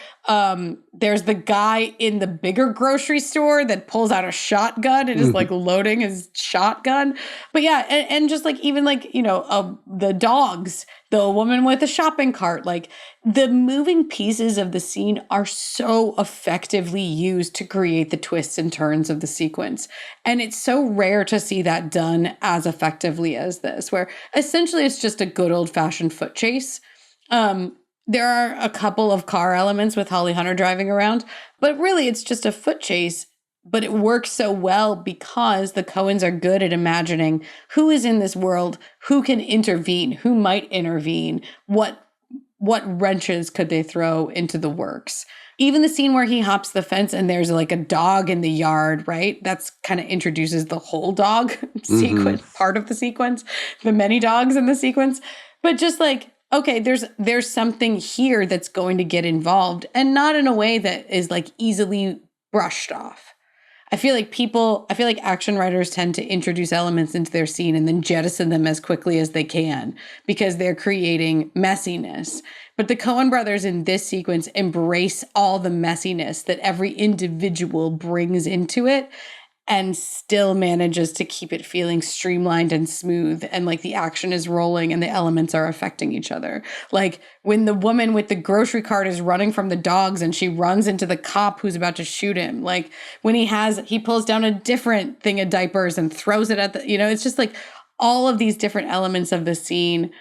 Speaker 2: There's the guy in the bigger grocery store that pulls out a shotgun and is like loading his shotgun. But yeah, and just like even like, you know, the dogs the woman with the shopping cart. Like, the moving pieces of the scene are so effectively used to create the twists and turns of the sequence. And it's so rare to see that done as effectively as this, where essentially it's just a good old-fashioned foot chase. There are a couple of car elements with Holly Hunter driving around, but really it's just a foot chase. But it works so well because the Coens are good at imagining who is in this world, who can intervene, who might intervene, what wrenches could they throw into the works. Even the scene where he hops the fence and there's like a dog in the yard, right? That's kind of introduces the whole dog sequence, part of the sequence, the many dogs in the sequence. But just like, okay, there's something here that's going to get involved, and not in a way that is like easily brushed off. I feel like action writers tend to introduce elements into their scene and then jettison them as quickly as they can because they're creating messiness. But the Coen brothers in this sequence embrace all the messiness that every individual brings into it and still manages to keep it feeling streamlined and smooth, and like the action is rolling and the elements are affecting each other. Like when the woman with the grocery cart is running from the dogs and she runs into the cop who's about to shoot him. Like when he pulls down a different thing of diapers and throws it at it's just like all of these different elements of the scene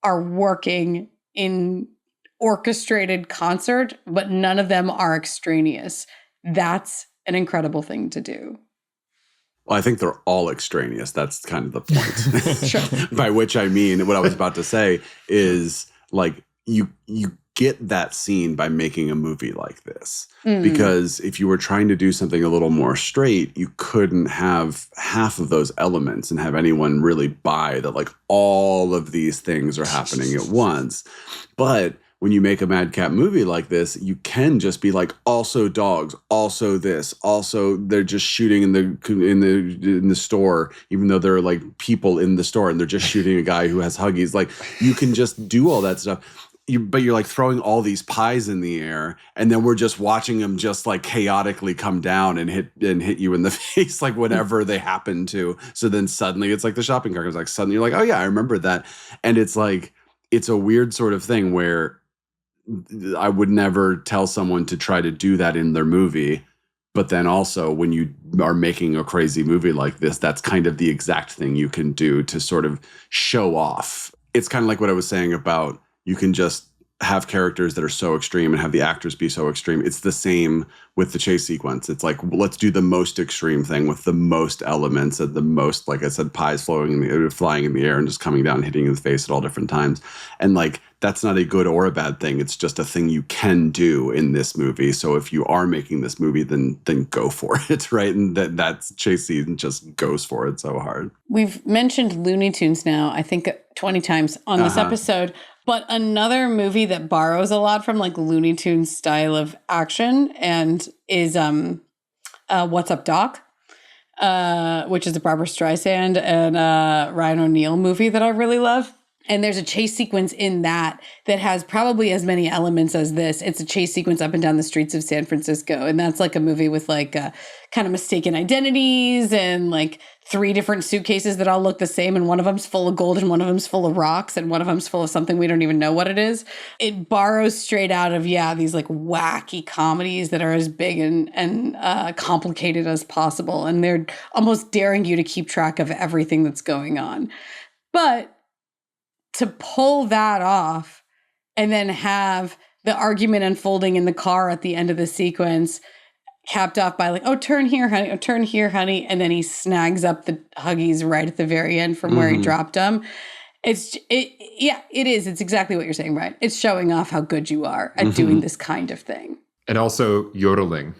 Speaker 2: are working in orchestrated concert, but none of them are extraneous. That's an incredible thing to do.
Speaker 3: Well, I think they're all extraneous. That's kind of the point.
Speaker 2: Sure.
Speaker 3: By which I mean, what I was about to say is like you get that scene by making a movie like this. Because if you were trying to do something a little more straight, you couldn't have half of those elements and have anyone really buy that like all of these things are happening at once. But when you make a madcap movie like this, you can just be like, also dogs, also this, also they're just shooting in the store, even though there are like people in the store and they're just shooting a guy who has Huggies. Like you can just do all that stuff. But you're like throwing all these pies in the air, and then we're just watching them just like chaotically come down and hit you in the face, like whenever they happen to. So then suddenly it's like the shopping cart. It's like suddenly you're like, oh yeah, I remember that. And it's like, it's a weird sort of thing where I would never tell someone to try to do that in their movie. But then also when you are making a crazy movie like this, that's kind of the exact thing you can do to sort of show off. It's kind of like what I was saying about you can just have characters that are so extreme and have the actors be so extreme. It's the same with the chase sequence. It's like, well, let's do the most extreme thing with the most elements and the most, like I said, pies flying in the air and just coming down and hitting you in the face at all different times. And like, that's not a good or a bad thing. It's just a thing you can do in this movie. So if you are making this movie, then go for it, right? And that's chase scene just goes for it so hard.
Speaker 2: We've mentioned Looney Tunes now, I think 20 times on this episode. But another movie that borrows a lot from like Looney Tunes style of action and is What's Up, Doc? Which is a Barbra Streisand and Ryan O'Neal movie that I really love. And there's a chase sequence in that has probably as many elements as this. It's a chase sequence up and down the streets of San Francisco. And that's like a movie with like kind of mistaken identities and like 3 different suitcases that all look the same. And one of them's full of gold and one of them's full of rocks and one of them's full of something we don't even know what it is. It borrows straight out of, these like wacky comedies that are as big and complicated as possible. And they're almost daring you to keep track of everything that's going on. But to pull that off and then have the argument unfolding in the car at the end of the sequence capped off by like, oh, turn here, honey. Oh, turn here, honey. And then he snags up the Huggies right at the very end from where he dropped them. It is. It's exactly what you're saying, Brian. It's showing off how good you are at doing this kind of thing.
Speaker 4: And also yodeling.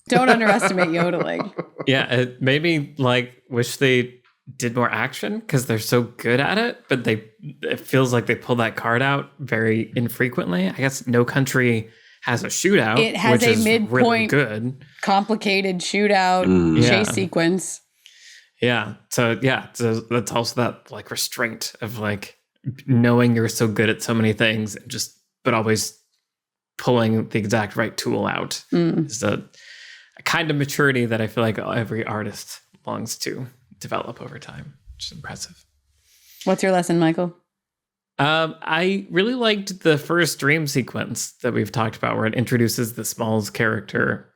Speaker 2: Don't underestimate yodeling.
Speaker 1: Yeah, it made me like wish they did more action because they're so good at it, but it feels like they pull that card out very infrequently. I guess No Country has a shootout.
Speaker 2: It has
Speaker 1: which
Speaker 2: a
Speaker 1: is
Speaker 2: midpoint,
Speaker 1: really good,
Speaker 2: complicated shootout chase sequence.
Speaker 1: Yeah. So that's also that like restraint of like knowing you're so good at so many things, but always pulling the exact right tool out is a kind of maturity that I feel like every artist longs to develop over time, which is impressive.
Speaker 2: What's your lesson, Michael?
Speaker 1: I really liked the first dream sequence that we've talked about where it introduces the Smalls character.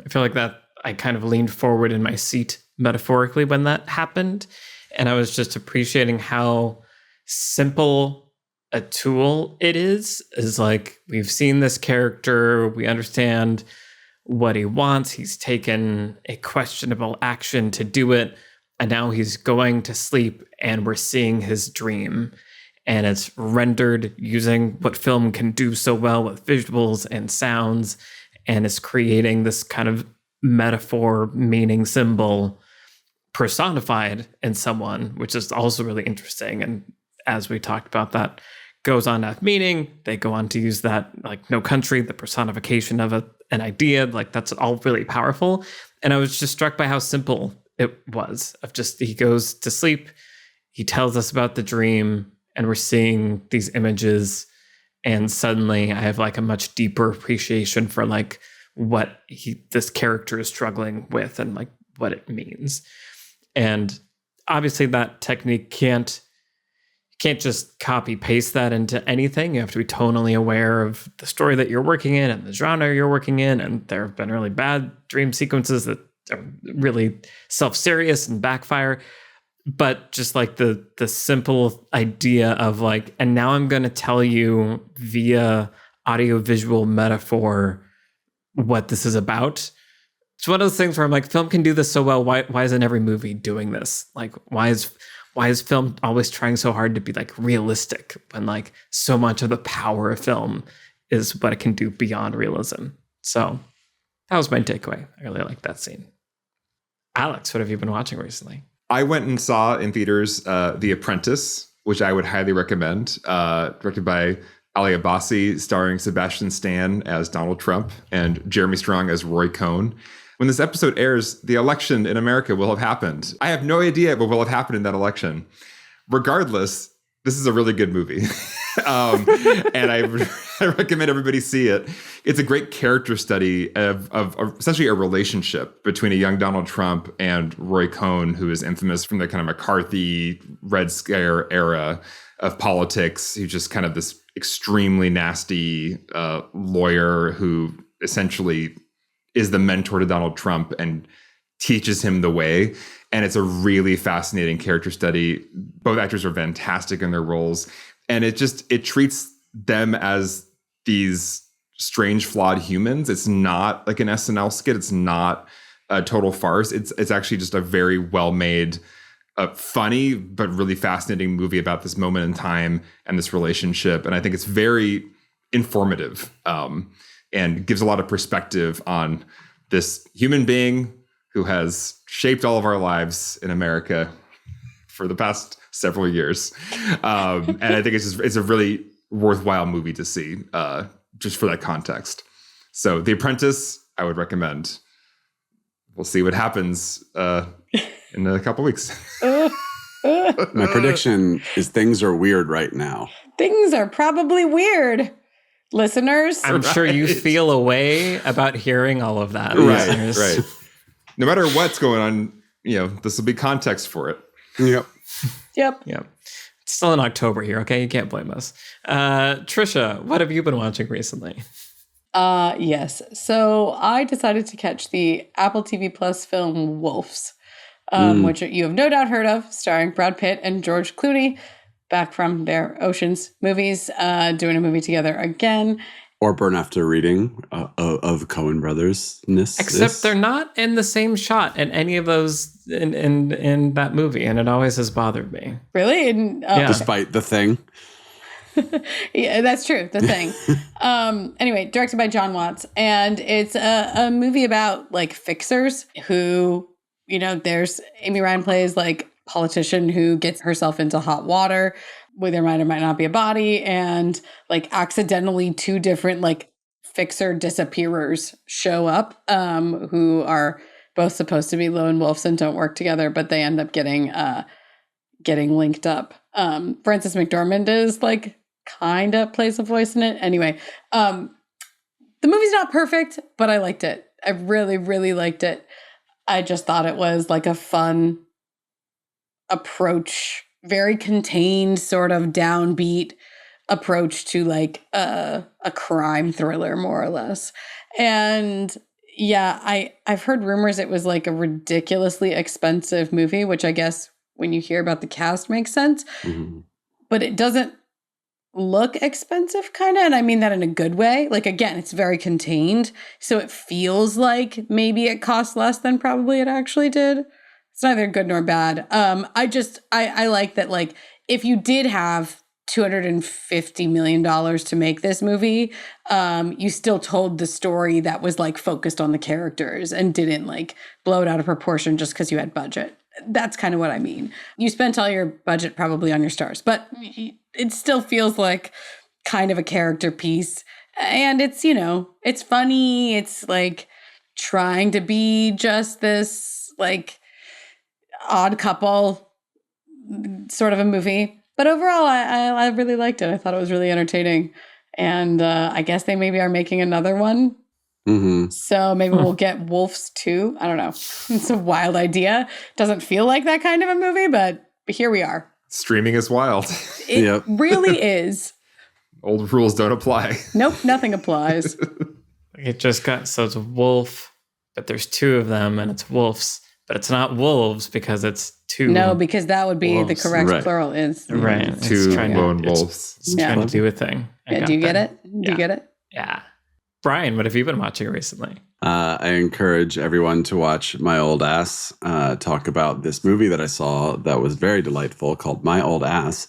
Speaker 1: I feel like that I kind of leaned forward in my seat metaphorically when that happened. And I was just appreciating how simple a tool it is like, we've seen this character, we understand what he wants. He's taken a questionable action to do it. And now he's going to sleep and we're seeing his dream. And it's rendered using what film can do so well with visuals and sounds. And it's creating this kind of metaphor, meaning, symbol personified in someone, which is also really interesting. And as we talked about, that goes on to have meaning. They go on to use that, like No Country, the personification of an idea. Like, that's all really powerful. And I was just struck by how simple it was. Of just, he goes to sleep, he tells us about the dream, and we're seeing these images, and suddenly I have like a much deeper appreciation for like what this character is struggling with and like what it means. And obviously that technique can't just copy paste that into anything. You have to be tonally aware of the story that you're working in and the genre you're working in. And there have been really bad dream sequences that are really self-serious and backfire. But just like the simple idea of like, and now I'm going to tell you via audiovisual metaphor what this is about. It's one of those things where I'm like, film can do this so well. Why isn't every movie doing this? Like, why is film always trying so hard to be like realistic when like so much of the power of film is what it can do beyond realism? So that was my takeaway. I really like that scene. Alex, what have you been watching recently?
Speaker 4: I went and saw in theaters The Apprentice, which I would highly recommend, directed by Ali Abbasi, starring Sebastian Stan as Donald Trump and Jeremy Strong as Roy Cohn. When this episode airs, the election in America will have happened. I have no idea what will have happened in that election. Regardless, this is a really good movie. And I recommend everybody see it. It's a great character study of essentially a relationship between a young Donald Trump and Roy Cohn, who is infamous from the kind of McCarthy Red Scare era of politics. He's just kind of this extremely nasty lawyer who essentially is the mentor to Donald Trump and teaches him the way. And it's a really fascinating character study. Both actors are fantastic in their roles. And it treats them as these strange, flawed humans. It's not like an SNL skit. It's not a total farce. It's actually just a very well-made, funny, but really fascinating movie about this moment in time and this relationship. And I think it's very informative and gives a lot of perspective on this human being who has shaped all of our lives in America for the past several years. And I think it's a really worthwhile movie to see just for that context. So The Apprentice, I would recommend. We'll see what happens in a couple weeks.
Speaker 3: My prediction is things are weird right now.
Speaker 2: Things are probably weird, listeners.
Speaker 1: I'm sure you feel a way about hearing all of that.
Speaker 4: Right. No matter what's going on, this will be context for it.
Speaker 3: Yep.
Speaker 1: It's still in October here, okay? You can't blame us. Trisha, what have you been watching recently?
Speaker 2: Yes. So I decided to catch the Apple TV Plus film Wolves, which you have no doubt heard of, starring Brad Pitt and George Clooney, back from their Oceans movies, doing a movie together again.
Speaker 3: Or Burn After Reading of Coen Brothers.
Speaker 1: Except they're not in the same shot in any of those in that movie, and it always has bothered me.
Speaker 2: Really?
Speaker 1: Yeah.
Speaker 3: Despite The Thing.
Speaker 2: Yeah, that's true. The Thing. Anyway, directed by John Watts, and it's a movie about like fixers who, there's Amy Ryan plays like politician who gets herself into hot water where there might or might not be a body, and like accidentally two different like fixer disappearers show up who are both supposed to be lone wolves and don't work together, but they end up getting linked up. Frances McDormand is like kind of plays a voice in it. Anyway, the movie's not perfect, but I liked it. I really, really liked it. I just thought it was like a fun approach very contained, sort of downbeat approach to like a crime thriller, more or less. And yeah, I've heard rumors it was like a ridiculously expensive movie, which I guess when you hear about the cast makes sense.
Speaker 3: Mhm.
Speaker 2: But it doesn't look expensive, kind of. And I mean that in a good way. Like, again, it's very contained. So it feels like maybe it cost less than probably it actually did. It's neither good nor bad. I like that, like, if you did have $250 million to make this movie, you still told the story that was like focused on the characters and didn't like blow it out of proportion just because you had budget. That's kind of what I mean. You spent all your budget probably on your stars, but it still feels like kind of a character piece. And it's, you know, it's funny. It's like trying to be just this like odd couple sort of a movie. But overall, I really liked it. I thought it was really entertaining. And I guess they maybe are making another one.
Speaker 3: Mm-hmm.
Speaker 2: So maybe we'll get Wolves 2. I don't know. It's a wild idea. Doesn't feel like that kind of a movie, but here we are.
Speaker 4: Streaming is wild.
Speaker 2: It really is.
Speaker 4: Old rules don't apply.
Speaker 2: Nope, nothing applies.
Speaker 1: It just got, so it's a wolf, but there's two of them and it's wolves, but it's not wolves because it's two.
Speaker 2: No, because that would be
Speaker 1: wolves.
Speaker 2: the correct
Speaker 3: Right.
Speaker 2: plural is.
Speaker 1: Right. It's
Speaker 4: Two
Speaker 1: trying
Speaker 4: lone
Speaker 1: to,
Speaker 4: wolves.
Speaker 1: It's
Speaker 2: Yeah.
Speaker 1: trying to do a thing. I
Speaker 2: Yeah,
Speaker 1: got
Speaker 2: do you get
Speaker 1: that.
Speaker 2: it? Do you get it?
Speaker 1: Yeah. Brian, what have you been watching recently?
Speaker 3: I encourage everyone to watch My Old Ass talk about this movie that I saw that was very delightful called My Old Ass.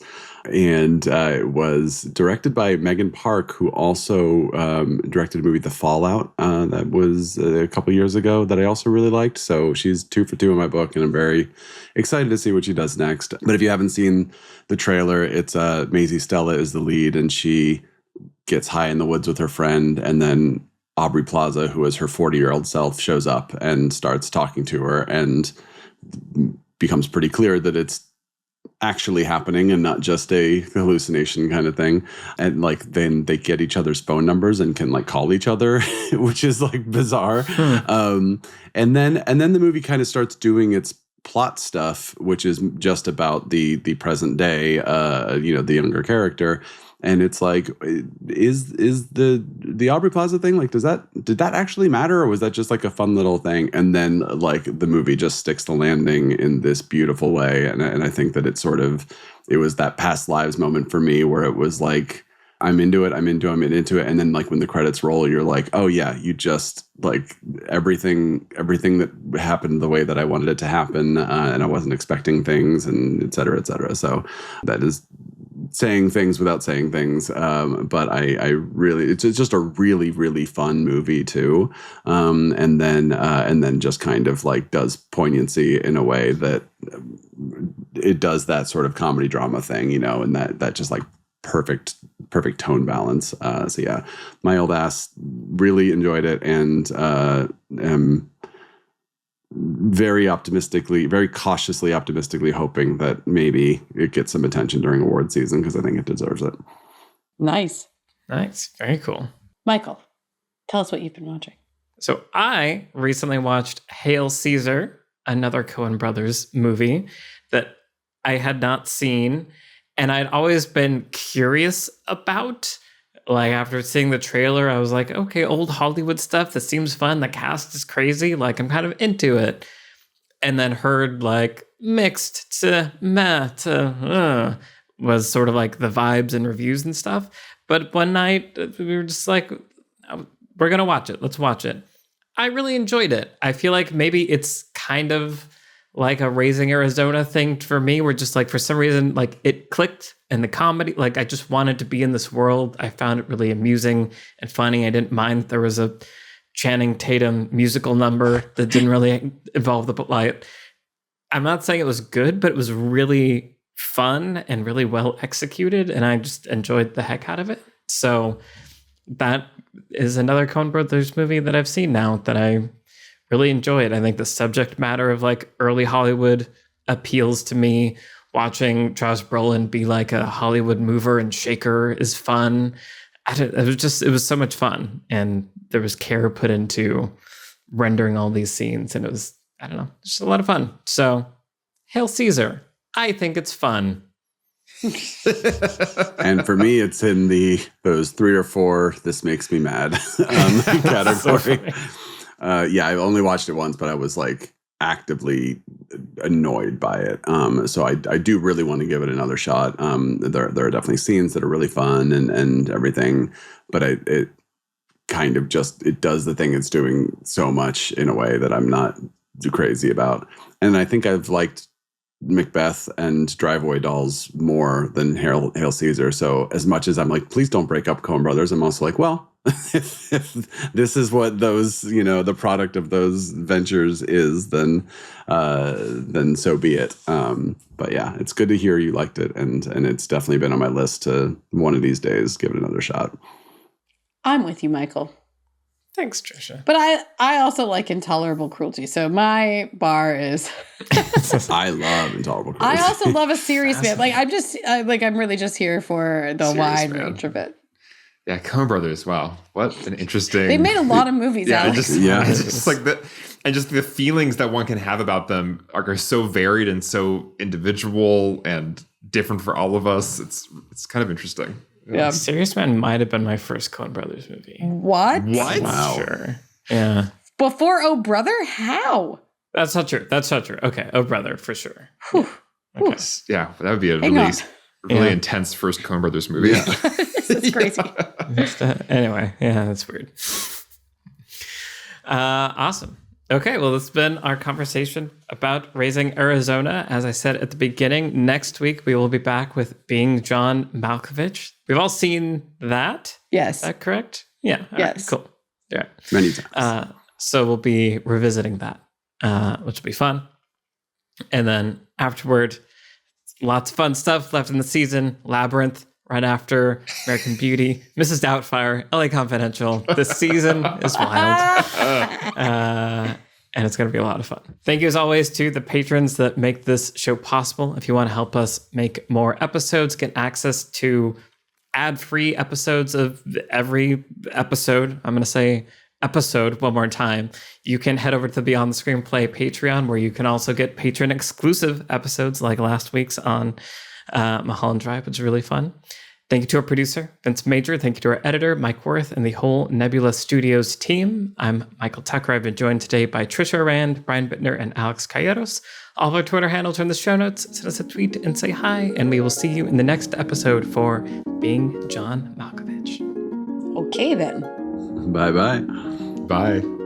Speaker 3: And it was directed by Megan Park, who also directed a movie, The Fallout, that was a couple years ago that I also really liked. So she's 2 for 2 in my book, and I'm very excited to see what she does next. But if you haven't seen the trailer, it's Maisie Stella is the lead, and she gets high in the woods with her friend, and then Aubrey Plaza, who is her 40-year-old self, shows up and starts talking to her, and becomes pretty clear that it's actually happening and not just a hallucination kind of thing. And like then they get each other's phone numbers and can like call each other, which is like bizarre. And then the movie kind of starts doing its plot stuff, which is just about the present day, the younger character. And it's like, is the Aubrey Plaza thing, like, did that actually matter, or was that just like a fun little thing? And then like the movie just sticks the landing in this beautiful way. And I think that it was that past lives moment for me where it was like, I'm into it. And then like when the credits roll, you're like, oh yeah, you just like everything that happened the way that I wanted it to happen. And I wasn't expecting things, and et cetera, et cetera. So that is saying things without saying things. But I really, it's just a really, really fun movie too. And then just kind of like does poignancy in a way that it does that sort of comedy drama thing, and that just like perfect tone balance. So yeah, My Old Ass, really enjoyed it, and am very cautiously optimistically hoping that maybe it gets some attention during award season, because I think it deserves it.
Speaker 2: Nice.
Speaker 1: Very cool.
Speaker 2: Michael, tell us what you've been watching.
Speaker 1: So I recently watched Hail Caesar, another Coen Brothers movie that I had not seen, and I'd always been curious about. Like, after seeing the trailer, I was like, okay, old Hollywood stuff, that seems fun. The cast is crazy. Like, I'm kind of into it. And then heard, like, mixed to meh to was sort of like the vibes and reviews and stuff. But one night, we were just like, we're going to watch it. Let's watch it. I really enjoyed it. I feel like maybe it's kind of like a Raising Arizona thing for me, where just like for some reason, like it clicked, and the comedy, like I just wanted to be in this world. I found it really amusing and funny. I didn't mind there was a Channing Tatum musical number that didn't really involve the plot. I'm not saying it was good, but it was really fun and really well executed, and I just enjoyed the heck out of it. So that is another Coen Brothers movie that I've seen now that I really enjoy it. I think the subject matter of like early Hollywood appeals to me. Watching Josh Brolin be like a Hollywood mover and shaker is fun. It was so much fun, and there was care put into rendering all these scenes, and it was, I don't know, just a lot of fun. So, Hail Caesar. I think it's fun.
Speaker 3: And for me, it's in those 3 or 4 "this makes me mad" category. I've only watched it once, but I was like actively annoyed by it. So I do really want to give it another shot. There are definitely scenes that are really fun and everything, but it kind of it does the thing it's doing so much in a way that I'm not too crazy about. And I think I've liked Macbeth and Drive-Away Dolls more than Hail Caesar. So as much as I'm like, please don't break up Coen Brothers, I'm also like, well, if this is what those, the product of those ventures is, then so be it. But yeah, it's good to hear you liked it, and it's definitely been on my list to one of these days give it another shot.
Speaker 2: I'm with you, Michael.
Speaker 1: Thanks, Trisha.
Speaker 2: But I also like Intolerable Cruelty, so my bar is.
Speaker 3: I love Intolerable Cruelty.
Speaker 2: I also love a serious man. Like I'm really just here for the wide range of it.
Speaker 4: Yeah, Coen Brothers. Wow, what an interesting.
Speaker 2: They made a lot of movies.
Speaker 4: Yeah,
Speaker 2: Alex.
Speaker 4: it's just like that, and just the feelings that one can have about them are so varied and so individual and different for all of us. It's kind of interesting.
Speaker 2: Yeah,
Speaker 1: Serious Man might have been my first Coen Brothers movie.
Speaker 2: What?
Speaker 3: Wow.
Speaker 1: Sure. Yeah.
Speaker 2: Before Oh Brother? How?
Speaker 1: That's not true. Okay. Oh Brother, for sure.
Speaker 2: Whew.
Speaker 1: Okay.
Speaker 4: Yeah, that would be a
Speaker 2: Hang
Speaker 4: really intense first Coen Brothers movie.
Speaker 3: Yeah.
Speaker 2: This is crazy.
Speaker 1: Anyway, yeah, that's weird. Awesome. Okay, well, it's been our conversation about Raising Arizona. As I said at the beginning, next week we will be back with Being John Malkovich. We've all seen that.
Speaker 2: Yes.
Speaker 1: Is that correct? Yeah. All
Speaker 2: yes.
Speaker 1: Right, cool. Yeah.
Speaker 3: Many times.
Speaker 1: So we'll be revisiting that, which will be fun. And then afterward, lots of fun stuff left in the season. Labyrinth, right after American Beauty, Mrs. Doubtfire, LA Confidential. This season is wild. And it's going to be a lot of fun. Thank you, as always, to the patrons that make this show possible. If you want to help us make more episodes, get access to ad-free episodes of every episode. I'm going to say episode one more time. You can head over to the Beyond the Screenplay Patreon, where you can also get patron-exclusive episodes like last week's on Mulholland Drive, which is really fun. Thank you to our producer, Vince Major. Thank you to our editor, Mike Wuerth, and the whole Nebula Studios team. I'm Michael Tucker. I've been joined today by Trisha Rand, Brian Bittner, and Alex Calleros. All of our Twitter handles are in the show notes. Send us a tweet and say hi, and we will see you in the next episode for Being John Malkovich.
Speaker 2: Okay, then.
Speaker 3: Bye-bye.
Speaker 4: Bye.